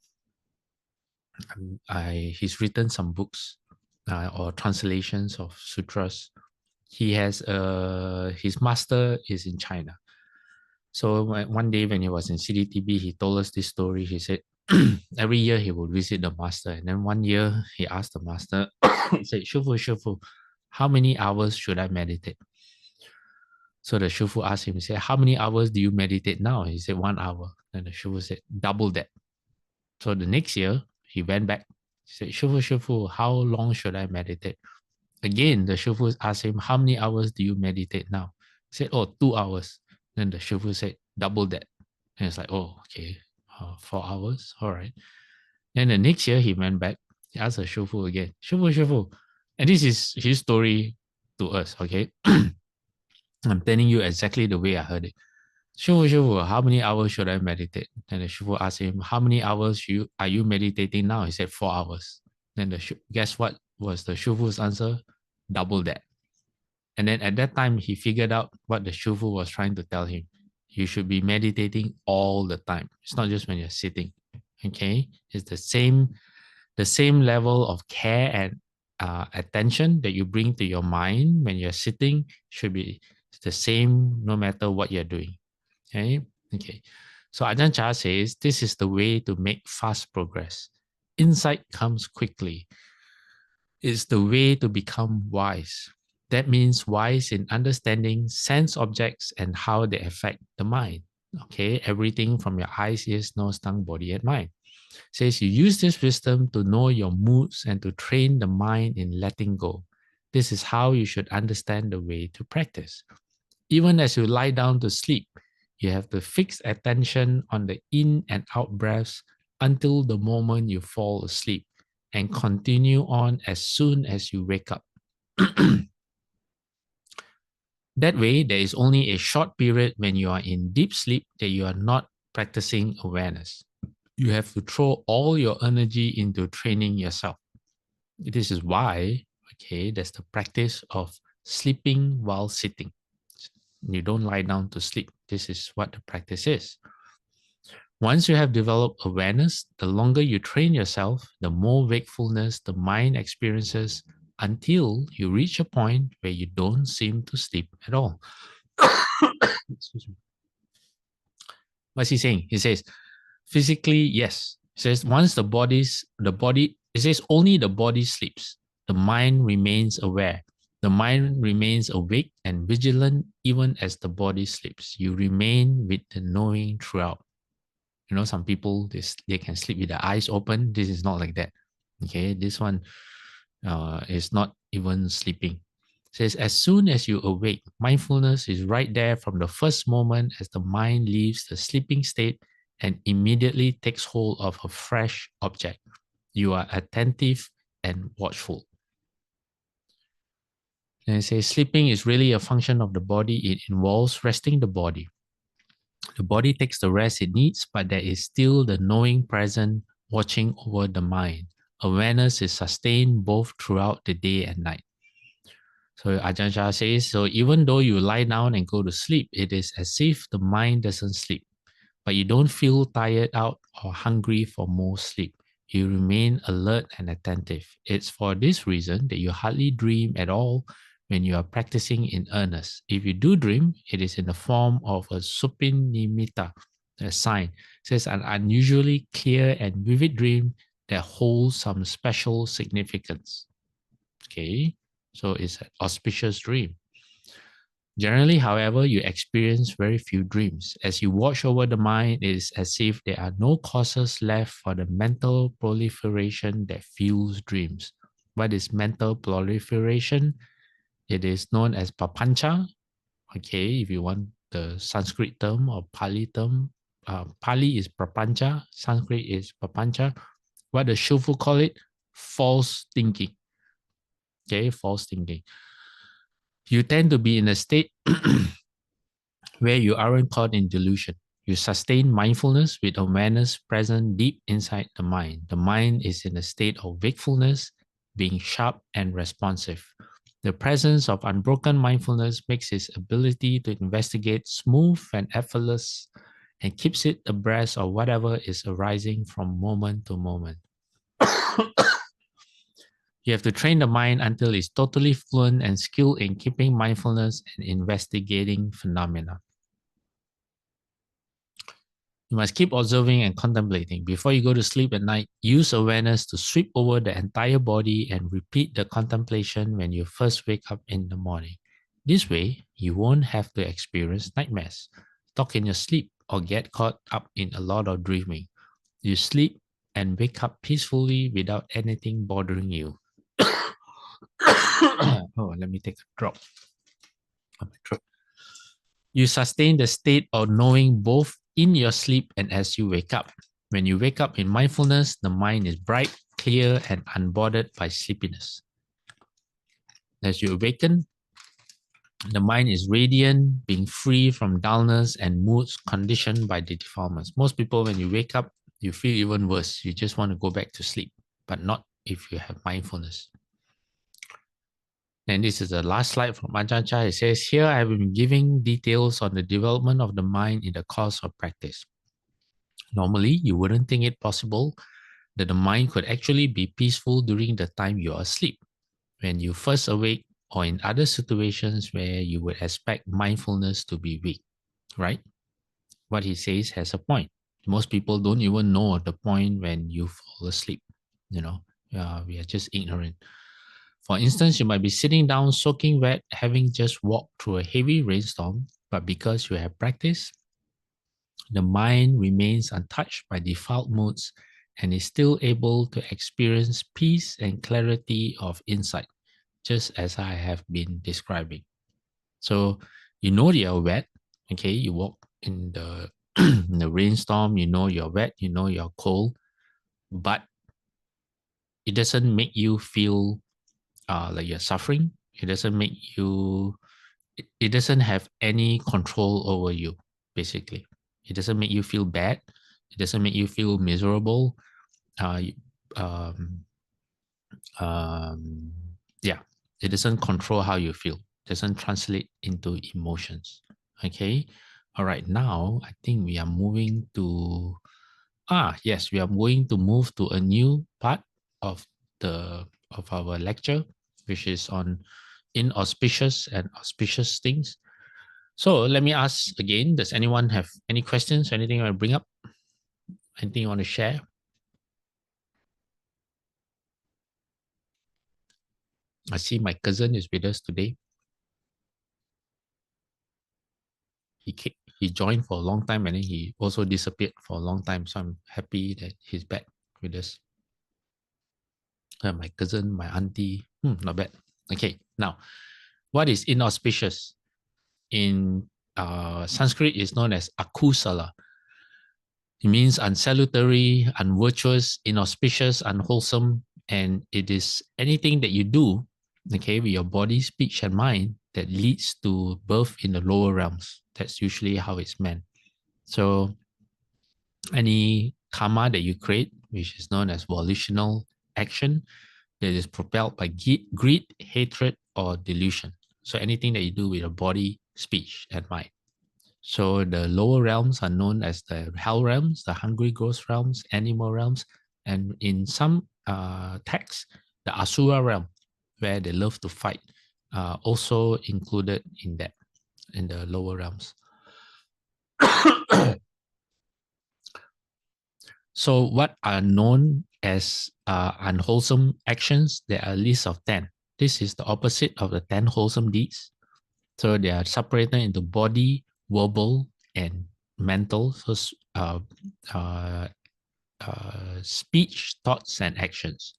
He's written some books or translations of sutras. He has his master is in China. So one day when he was in CDTB, he told us this story. He said every year he would visit the master. And then one year he asked the master, he said, Shufu, how many hours should I meditate? So the Shufu asked him, he said, how many hours do you meditate now? He said, 1 hour. And the Shufu said, double that. So the next year he went back. He said, Shufu, how long should I meditate? Again, the Shufu asked him, how many hours do you meditate now? He said, 2 hours. Then the Shufu said, double that. And it's like, oh, okay, 4 hours, all right. Then the next year he went back. He asked the Shufu again, Shufu. And this is his story to us, okay? I'm telling you exactly the way I heard it. Shufu, how many hours should I meditate? Then the Shufu asked him, how many hours are you meditating now? He said, 4 hours. Then guess what was the Shufu's answer? Double that. And then at that time, he figured out what the Shufu was trying to tell him. You should be meditating all the time. It's not just when you're sitting. Okay? It's the same level of care and attention that you bring to your mind when you're sitting should be the same no matter what you're doing. Okay. So Ajahn Chah says this is the way to make fast progress. Insight comes quickly. It's the way to become wise. That means wise in understanding sense objects and how they affect the mind. Okay, everything from your eyes, ears, nose, tongue, body, and mind. Says you use this wisdom to know your moods and to train the mind in letting go. This is how you should understand the way to practice. Even as you lie down to sleep, you have to fix attention on the in and out breaths until the moment you fall asleep and continue on as soon as you wake up. That way, there is only a short period when you are in deep sleep that you are not practicing awareness. You have to throw all your energy into training yourself. This is why, okay, there's the practice of sleeping while sitting. You don't lie down to sleep. This is what the practice is. Once you have developed awareness, the longer you train yourself, the more wakefulness the mind experiences until you reach a point where you don't seem to sleep at all. Excuse me. What's he saying? He says, physically, yes. He says, once it says only the body sleeps. The mind remains aware. The mind remains awake and vigilant even as the body sleeps. You remain with the knowing throughout. You know, some people, they can sleep with their eyes open. This is not like that. Okay, this one is not even sleeping. It says, as soon as you awake, mindfulness is right there from the first moment as the mind leaves the sleeping state and immediately takes hold of a fresh object. You are attentive and watchful. And it says sleeping is really a function of the body. It involves resting the body. The body takes the rest it needs, but there is still the knowing present watching over the mind. Awareness is sustained both throughout the day and night. So Ajahn Chah says, so even though you lie down and go to sleep, it is as if the mind doesn't sleep, but you don't feel tired out or hungry for more sleep. You remain alert and attentive. It's for this reason that you hardly dream at all when you are practicing in earnest. If you do dream, it is in the form of a supin nimitta, a sign. It says an unusually clear and vivid dream that holds some special significance. Okay, so it's an auspicious dream. Generally, however, you experience very few dreams. As you watch over the mind, it is as if there are no causes left for the mental proliferation that fuels dreams. What is mental proliferation? It is known as papancha. Okay, if you want the Sanskrit term or Pali term, Pali is prapancha, Sanskrit is papancha. What does Shufu call it? False thinking. Okay, false thinking. You tend to be in a state where you aren't caught in delusion. You sustain mindfulness with awareness present deep inside the mind. The mind is in a state of wakefulness, being sharp and responsive. The presence of unbroken mindfulness makes its ability to investigate smooth and effortless and keeps it abreast of whatever is arising from moment to moment. You have to train the mind until it's totally fluent and skilled in keeping mindfulness and investigating phenomena. You must keep observing and contemplating. Before you go to sleep at night, use awareness to sweep over the entire body and repeat the contemplation when you first wake up in the morning. This way, you won't have to experience nightmares, talk in your sleep, or get caught up in a lot of dreaming. You sleep and wake up peacefully without anything bothering you. Oh, let me take a drop on my throat. You sustain the state of knowing both in your sleep and as you wake up. When you wake up in mindfulness, the mind is bright, clear, and unbothered by sleepiness. As you awaken, the mind is radiant, being free from dullness and moods conditioned by the defilements. Most people, when you wake up, you feel even worse. You just want to go back to sleep, but not if you have mindfulness. And this is the last slide from Ajahn Chah. It says, here I have been giving details on the development of the mind in the course of practice. Normally, you wouldn't think it possible that the mind could actually be peaceful during the time you are asleep, when you first awake, or in other situations where you would expect mindfulness to be weak, right? What he says has a point. Most people don't even know the point when you fall asleep. We are just ignorant. For instance, you might be sitting down soaking wet, having just walked through a heavy rainstorm, but because you have practiced, the mind remains untouched by default moods and is still able to experience peace and clarity of insight, just as I have been describing. So you know you're wet, okay? You walk in the in the rainstorm, you know you're wet, you know you're cold, but it doesn't make you feel like you're suffering. It doesn't make you, it doesn't have any control over you, basically. It doesn't make you feel bad. It doesn't make you feel miserable. Yeah, it doesn't control how you feel. It doesn't translate into emotions. Okay. All right. Now I think we are moving to, yes, we are going to move to a new part of our lecture, which is on inauspicious and auspicious things. So let me ask again, does anyone have any questions, anything you want to bring up? Anything you want to share? I see my cousin is with us today. He joined for a long time and then he also disappeared for a long time. So I'm happy that he's back with us. My cousin, my auntie, not bad. Okay, now, what is inauspicious? In Sanskrit, is known as akusala. It means unsalutary, unvirtuous, inauspicious, unwholesome, and it is anything that you do, okay, with your body, speech, and mind that leads to birth in the lower realms. That's usually how it's meant. So any karma that you create, which is known as volitional action, that is propelled by greed, hatred, or delusion. So anything that you do with your body, speech, and mind. So the lower realms are known as the hell realms, the hungry ghost realms, animal realms, and in some texts, the asura realm, where they love to fight, also included in that, in the lower realms. So what are known as unwholesome actions? There are a list of 10. This is the opposite of the 10 wholesome deeds. So they are separated into body, verbal, and mental. So speech, thoughts, and actions.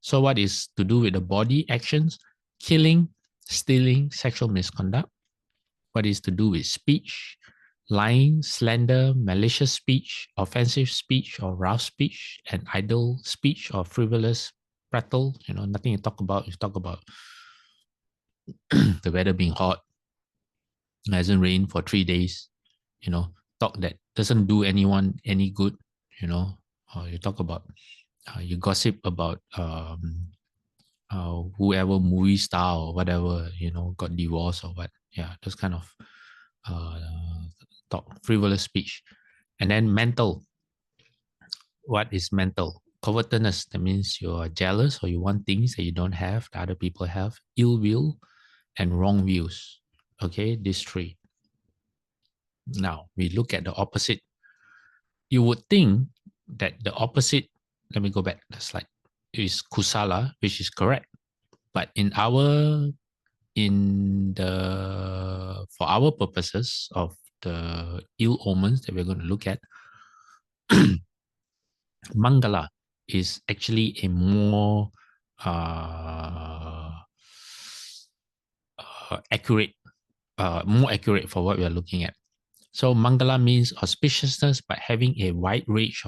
So what is to do with the body actions? Killing, stealing, sexual misconduct. What is to do with speech? Lying, slander, malicious speech, offensive speech or rough speech, and idle speech or frivolous prattle. Nothing to talk about. You talk about the weather being hot, it hasn't rained for 3 days, talk that doesn't do anyone any good, or you talk about, you gossip about whoever movie star or whatever, got divorced or what. Yeah, those kind of uh, talk, frivolous speech. And then mental. What is mental? Covetousness, that means you are jealous or you want things that you don't have, that other people have. Ill will and wrong views. Okay, these three. Now, we look at the opposite. You would think that the opposite, let me go back the slide, is kusala, which is correct. But for our purposes of the ill omens that we're going to look at, Mangala is actually a more accurate, more accurate for what we are looking at. So Mangala means auspiciousness, but having a wide range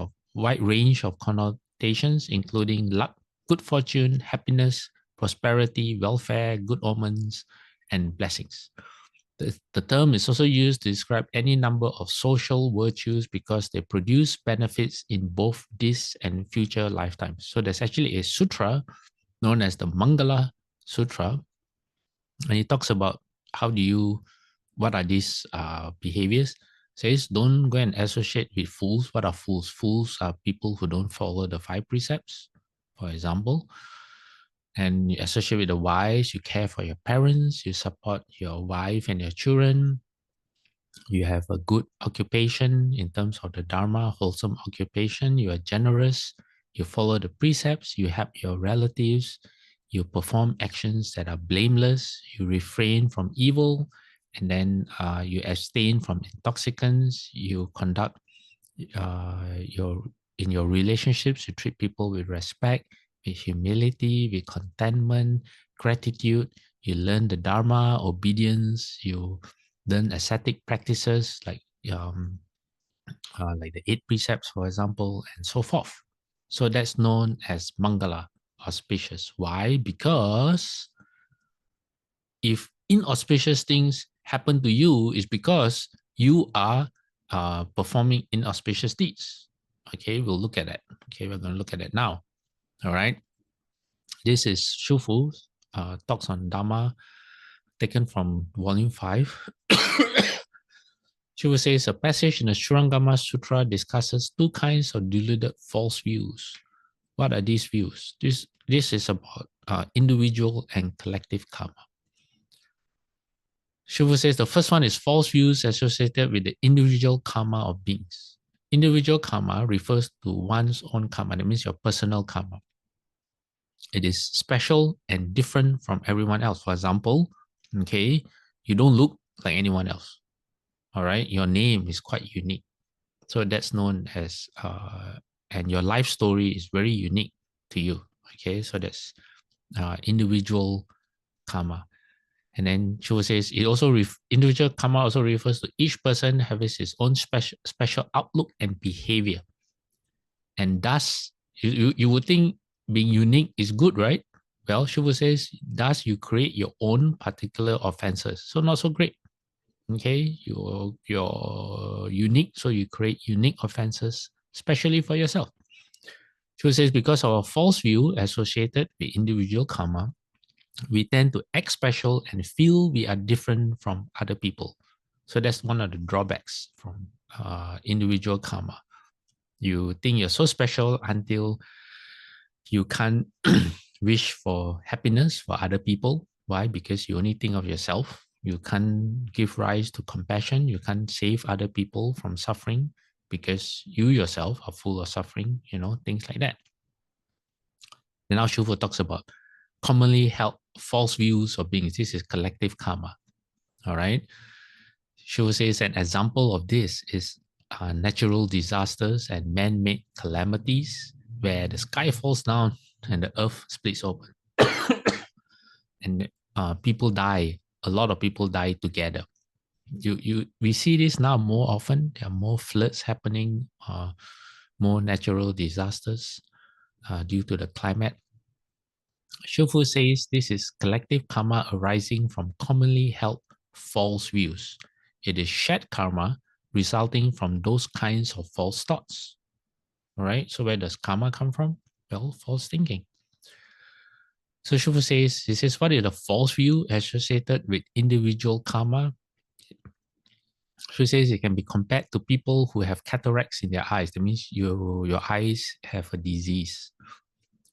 of connotations, including luck, good fortune, happiness, prosperity, welfare, good omens, and blessings. The term is also used to describe any number of social virtues because they produce benefits in both this and future lifetimes. So there's actually a sutra known as the Mangala Sutra, and it talks about what are these behaviors. It says, don't go and associate with fools. What are fools? Fools are people who don't follow the 5 precepts, for example. And you associate with the wise, you care for your parents, you support your wife and your children, you have a good occupation in terms of the Dharma, wholesome occupation, you are generous, you follow the precepts, you help your relatives, you perform actions that are blameless, you refrain from evil, and then you abstain from intoxicants, you conduct in your relationships, you treat people with respect, with humility, with contentment, gratitude, you learn the Dharma, obedience, you learn ascetic practices like the 8 precepts, for example, and so forth. So that's known as Mangala, auspicious. Why? Because if inauspicious things happen to you, is because you are performing inauspicious deeds. Okay, we'll look at that. Okay, we're going to look at it now. All right. This is Shufu, Talks on Dharma, taken from volume 5. Shufu says, a passage in the Shurangama Sutra discusses 2 kinds of deluded false views. What are these views? This is about individual and collective karma. Shufu says the first one is false views associated with the individual karma of beings. Individual karma refers to one's own karma. That means your personal karma. It is special and different from everyone else. For example, okay, you don't look like anyone else. All right, your name is quite unique. So that's known as, and your life story is very unique to you. Okay, so that's individual karma. And then Shufu says it also individual karma also refers to each person having his own special outlook and behavior. And thus, you would think being unique is good, right? Well, Shufu says, thus you create your own particular offenses. So not so great. Okay, you're unique, so you create unique offenses, especially for yourself. Shufu says, because of a false view associated with individual karma, we tend to act special and feel we are different from other people. So that's one of the drawbacks from individual karma. You think you're so special until you can't wish for happiness for other people. Why? Because you only think of yourself. You can't give rise to compassion. You can't save other people from suffering because you yourself are full of suffering, things like that. And now Shufu talks about commonly held false views of beings. This is collective karma. All right. Shufu says an example of this is natural disasters and man-made calamities where the sky falls down and the earth splits open. And people die. A lot of people die together. We see this now more often. There are more floods happening, more natural disasters due to the climate. Shufu says this is collective karma arising from commonly held false views. It is shared karma resulting from those kinds of false thoughts. All right. So where does karma come from? Well, false thinking. So Shufu says, what is the false view associated with individual karma? Shufu says it can be compared to people who have cataracts in their eyes. That means your eyes have a disease.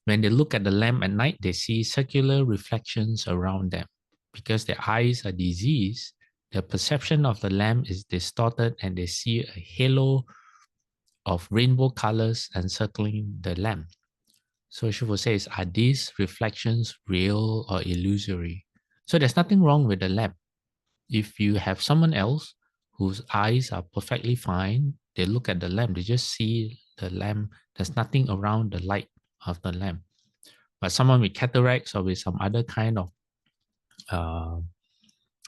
When they look at the lamp at night, they see circular reflections around them. Because their eyes are diseased, the perception of the lamp is distorted and they see a halo of rainbow colors encircling the lamp. So Shufu says, are these reflections real or illusory? So there's nothing wrong with the lamp. If you have someone else whose eyes are perfectly fine, they look at the lamp, they just see the lamp. There's nothing around the light of the lamp. But someone with cataracts or with some other kind of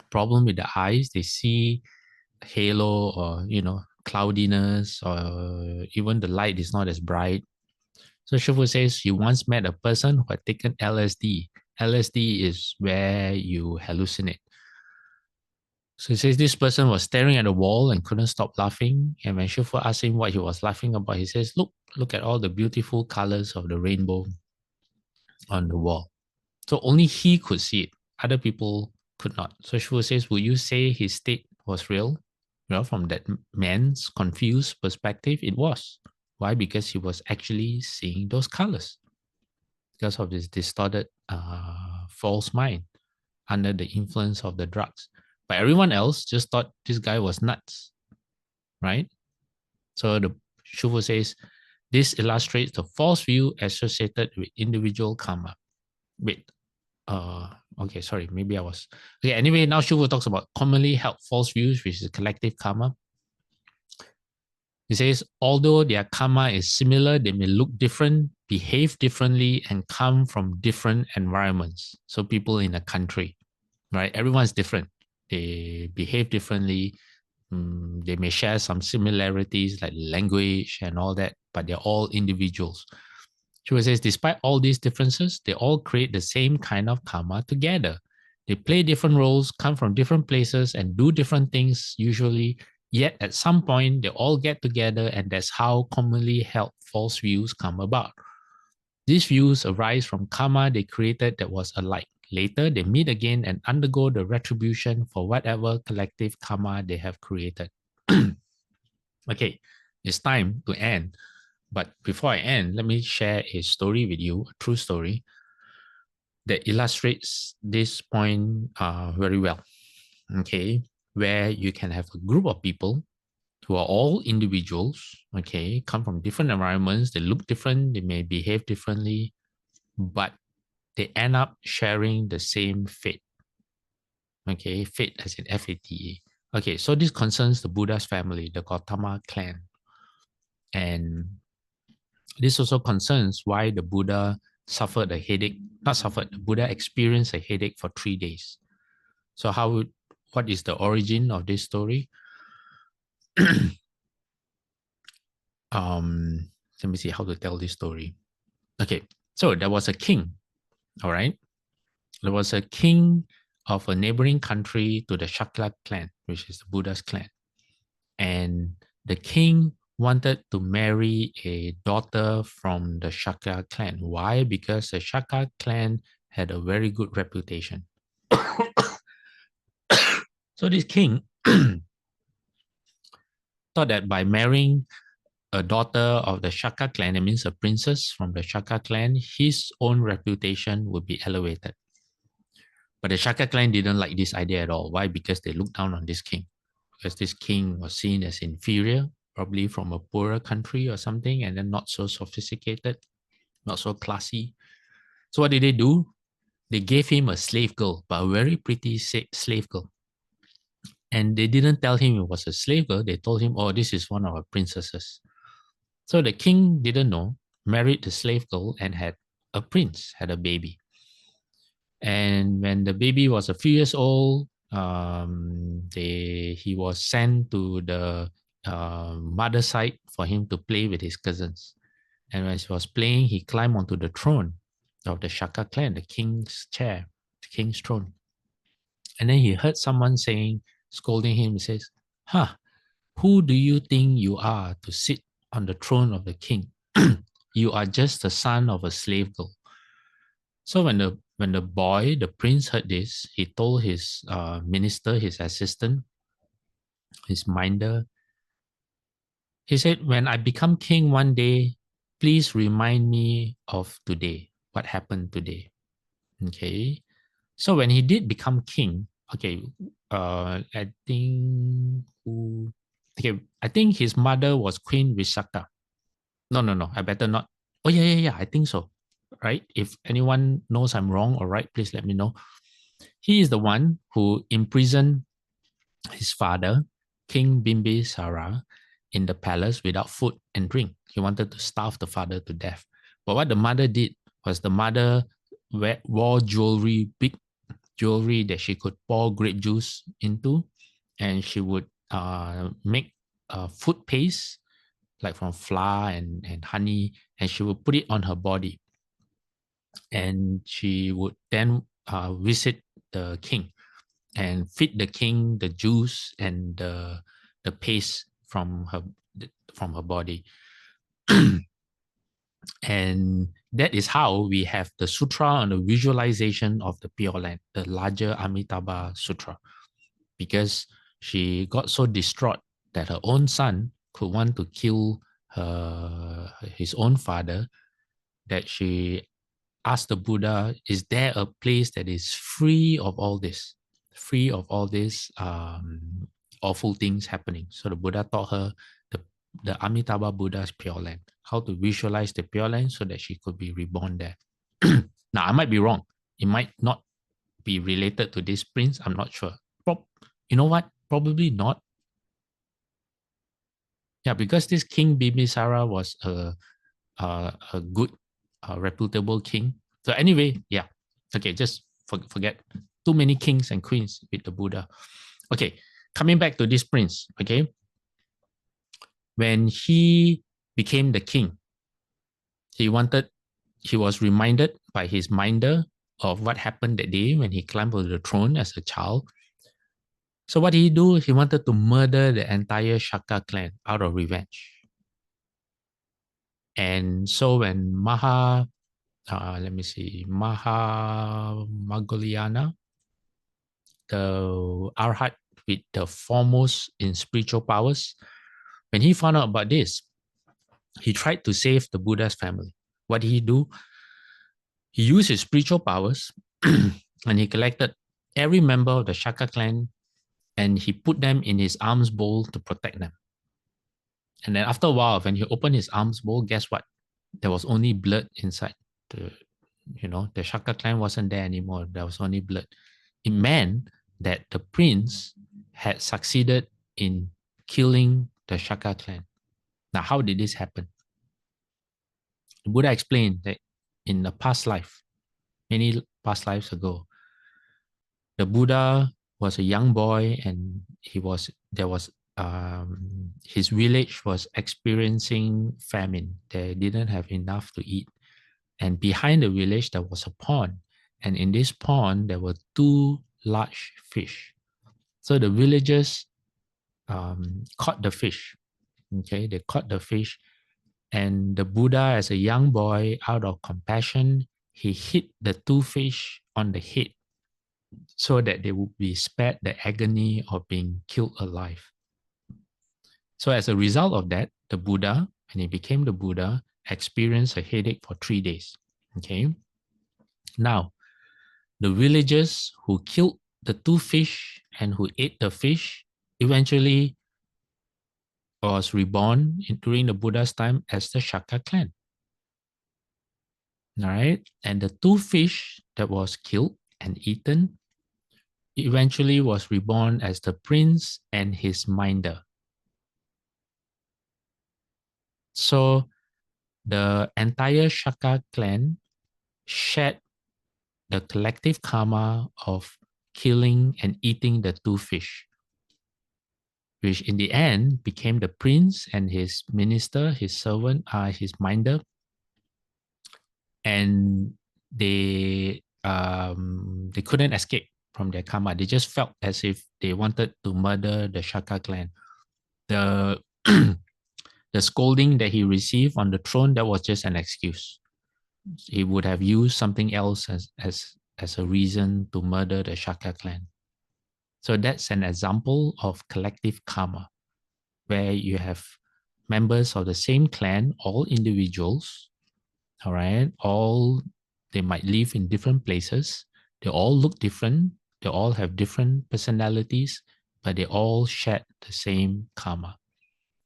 problem with the eyes, they see halo or cloudiness, or even the light is not as bright. So Shufu says he once met a person who had taken LSD. LSD is where you hallucinate. So he says this person was staring at the wall and couldn't stop laughing. And when Shufu asked him what he was laughing about, he says, look at all the beautiful colors of the rainbow on the wall. So only he could see it. Other people could not. So Shufu says, would you say his state was real? Well, from that man's confused perspective, it was. Why? Because he was actually seeing those colors because of this distorted false mind under the influence of the drugs. But everyone else just thought this guy was nuts, right? So the Shufu says, this illustrates the false view associated with individual karma. Wait, okay, sorry, maybe I was... Okay, anyway, now Shufu talks about commonly held false views, which is collective karma. He says, although their karma is similar, they may look different, behave differently, and come from different environments. So people in a country, right? Everyone's different. They behave differently. They may share some similarities like language and all that, but they're all individuals. She says, despite all these differences, they all create the same kind of karma together. They play different roles, come from different places, and do different things usually. Yet at some point, they all get together, and that's how commonly held false views come about. These views arise from karma they created that was alike. Later, they meet again and undergo the retribution for whatever collective karma they have created. Okay, it's time to end. But before I end, let me share a story with you, a true story that illustrates this point very well. Okay, where you can have a group of people who are all individuals, okay, come from different environments, they look different, they may behave differently, but they end up sharing the same fate. Okay, fate as in Fate. Okay, so this concerns the Buddha's family, the Gautama clan. And this also concerns why the Buddha suffered a headache, not suffered, the Buddha experienced a headache for 3 days. So what is the origin of this story? Let me see how to tell this story. Okay, so there was a king, all right? There was a king of a neighboring country to the Shakya clan, which is the Buddha's clan. And the king wanted to marry a daughter from the Shakya clan. Why? Because the Shakya clan had a very good reputation. So this king thought that by marrying a daughter of the Shaka clan, that means a princess from the Shaka clan, his own reputation would be elevated. But the Shaka clan didn't like this idea at all. Why? Because they looked down on this king. Because this king was seen as inferior, probably from a poorer country or something, and then not so sophisticated, not so classy. So what did they do? They gave him a slave girl, but a very pretty slave girl. And they didn't tell him it was a slave girl. They told him, oh, this is one of our princesses. So the king didn't know, married the slave girl and had a prince, had a baby. And when the baby was a few years old, he was sent to the mother's side for him to play with his cousins. And when he was playing, he climbed onto the throne of the Shaka clan, the king's chair, the king's throne. And then he heard someone scolding him, he says, who do you think you are to sit on the throne of the king? You are just the son of a slave girl. So when the boy, the prince, heard this, he told his minister, his assistant, his minder, he said, when I become king one day, please remind me of today, what happened today. Okay. So when he did become king, I think his mother was Queen Visakha. No, I better not. Oh, yeah, I think so. Right? If anyone knows I'm wrong or right, please let me know. He is the one who imprisoned his father, King Bimbisara, in the palace without food and drink. He wanted to starve the father to death. But what the mother did was the mother wore jewelry, big jewelry that she could pour grape juice into, and she would make food paste like from flour and honey, and she would put it on her body. And she would then visit the king and feed the king the juice and the paste from her body. And that is how we have the sutra on the visualization of the Pure Land, the larger Amitabha Sutra, because she got so distraught that her own son could want to kill his own father, that she asked the Buddha, is there a place that is free of all this, awful things happening? So the Buddha taught her the Amitabha Buddha's Pure Land, how to visualize the Pure Land so that she could be reborn there. Now, I might be wrong. It might not be related to this prince. I'm not sure. You know what? Probably not. Yeah, because this King Bimbisara was a good, reputable king. So anyway, yeah. Okay, just forget too many kings and queens with the Buddha. Okay, coming back to this prince, okay. When he became the king, he was reminded by his minder of what happened that day when he climbed on the throne as a child. So what did he do? He wanted to murder the entire Shaka clan out of revenge. And so when Maha Magoliana, the Arhat with the foremost in spiritual powers, when he found out about this, he tried to save the Buddha's family. What did he do? He used his spiritual powers and he collected every member of the Shaka clan and he put them in his alms bowl to protect them. And then after a while, when he opened his alms bowl, guess what? There was only blood inside. The Shaka clan wasn't there anymore. There was only blood. It meant that the prince had succeeded in killing the Shaka clan. Now, how did this happen? The Buddha explained that in the past life, many past lives ago, the Buddha was a young boy, and his village was experiencing famine. They didn't have enough to eat. And behind the village, there was a pond. And in this pond, there were two large fish. So the villagers caught the fish. Okay, they caught the fish. And the Buddha, as a young boy, out of compassion, he hit the two fish on the head so that they would be spared the agony of being killed alive. So as a result of that, the Buddha, when he became the Buddha, experienced a headache for 3 days. Okay. Now, the villagers who killed the two fish and who ate the fish eventually was reborn during the Buddha's time as the Shaka clan. All right. And the two fish that was killed and eaten eventually was reborn as the prince and his minder. So the entire Shaka clan shared the collective karma of killing and eating the two fish, which in the end became the prince and his minister, his servant, his minder. And they couldn't escape from their karma. They just felt as if they wanted to murder the Shaka clan. The the scolding that he received on the throne, that was just an excuse. He would have used something else as a reason to murder the Shaka clan. So that's an example of collective karma, where you have members of the same clan, all individuals, all right, they might live in different places. They all look different. They all have different personalities, but they all share the same karma.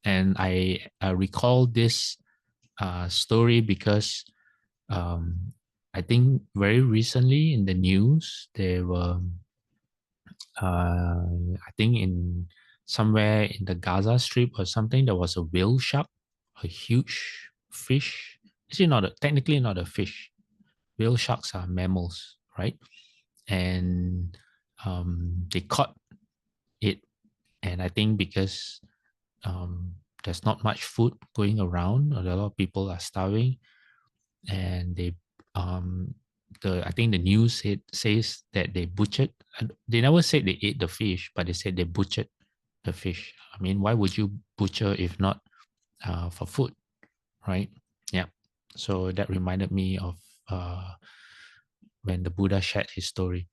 And I recall this story because I think very recently in the news, there were, I think in somewhere in the Gaza Strip or something, there was a whale shark, a huge fish. Actually, technically not a fish. Whale sharks are mammals, right? And they caught it. And I think because there's not much food going around, a lot of people are starving, and I think the news says that they butchered. They never said they ate the fish, but they said they butchered the fish. I mean, why would you butcher if not for food, right? Yeah. So that reminded me of when the Buddha shared his story.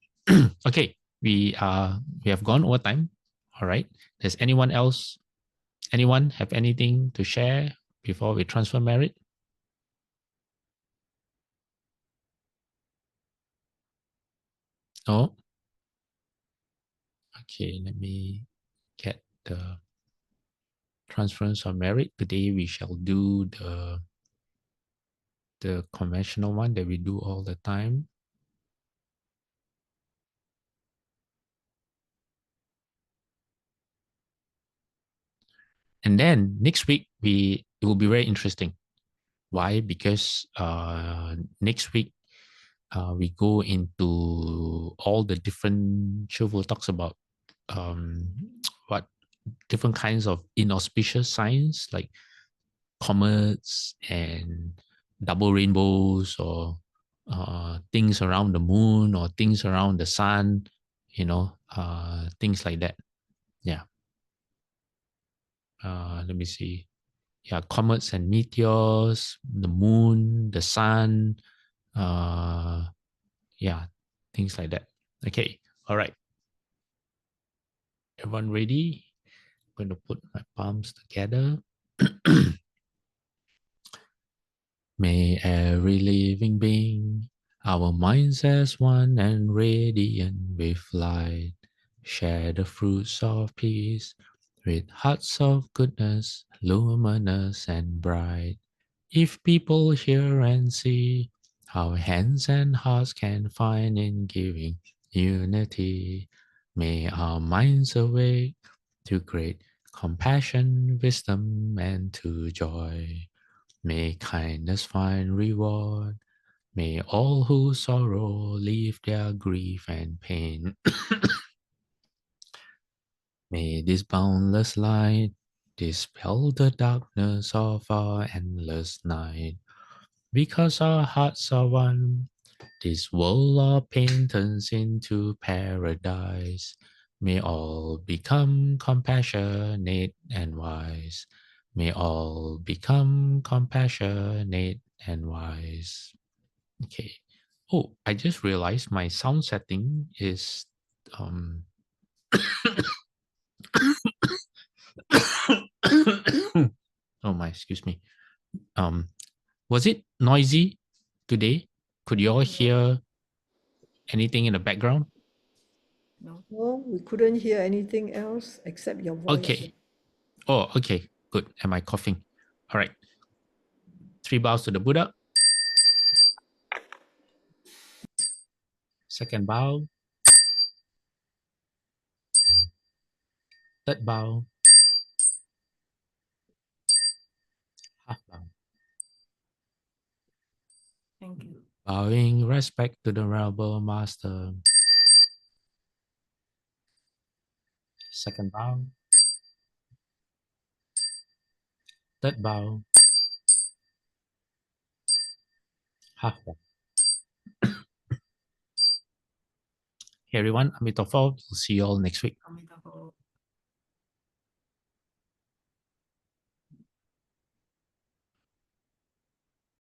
Okay, we have gone over time. All right. Does anyone have anything to share before we transfer merit? No? Okay, let me get the transference of merit. Today we shall do the conventional one that we do all the time. And then next week it will be very interesting. Why? Because next week we go into all the different Shivu talks about what different kinds of inauspicious signs like comets and double rainbows, or things around the moon, or things around the sun, things like that. Yeah. Let me see. Yeah, comets and meteors, the moon, the sun, yeah, things like that. Okay, all right. Everyone ready? I'm going to put my palms together. May every living being, our minds as one and radiant with light, share the fruits of peace with hearts of goodness, luminous and bright. If people hear and see how hands and hearts can find in giving unity, may our minds awake to great compassion, wisdom, and to joy. May kindness find reward. May all who sorrow leave their grief and pain. May this boundless light dispel the darkness of our endless night. Because our hearts are one, this world of pain turns into paradise. May all become compassionate and wise. May all become compassionate and wise. Okay. Oh, I just realized my sound setting is oh my, excuse me. Was it noisy today? Could you all hear anything in the background? No, we couldn't hear anything else except your voice. Okay. Oh, okay. Good. Am I coughing? All right. 3 bows to the Buddha. Second bow. Third bow. Half bow. Thank you. Bowing respect to the Rebel Master. Second bow. Third bow. Half bow. Hey everyone, Amitabha. We'll see you all next week.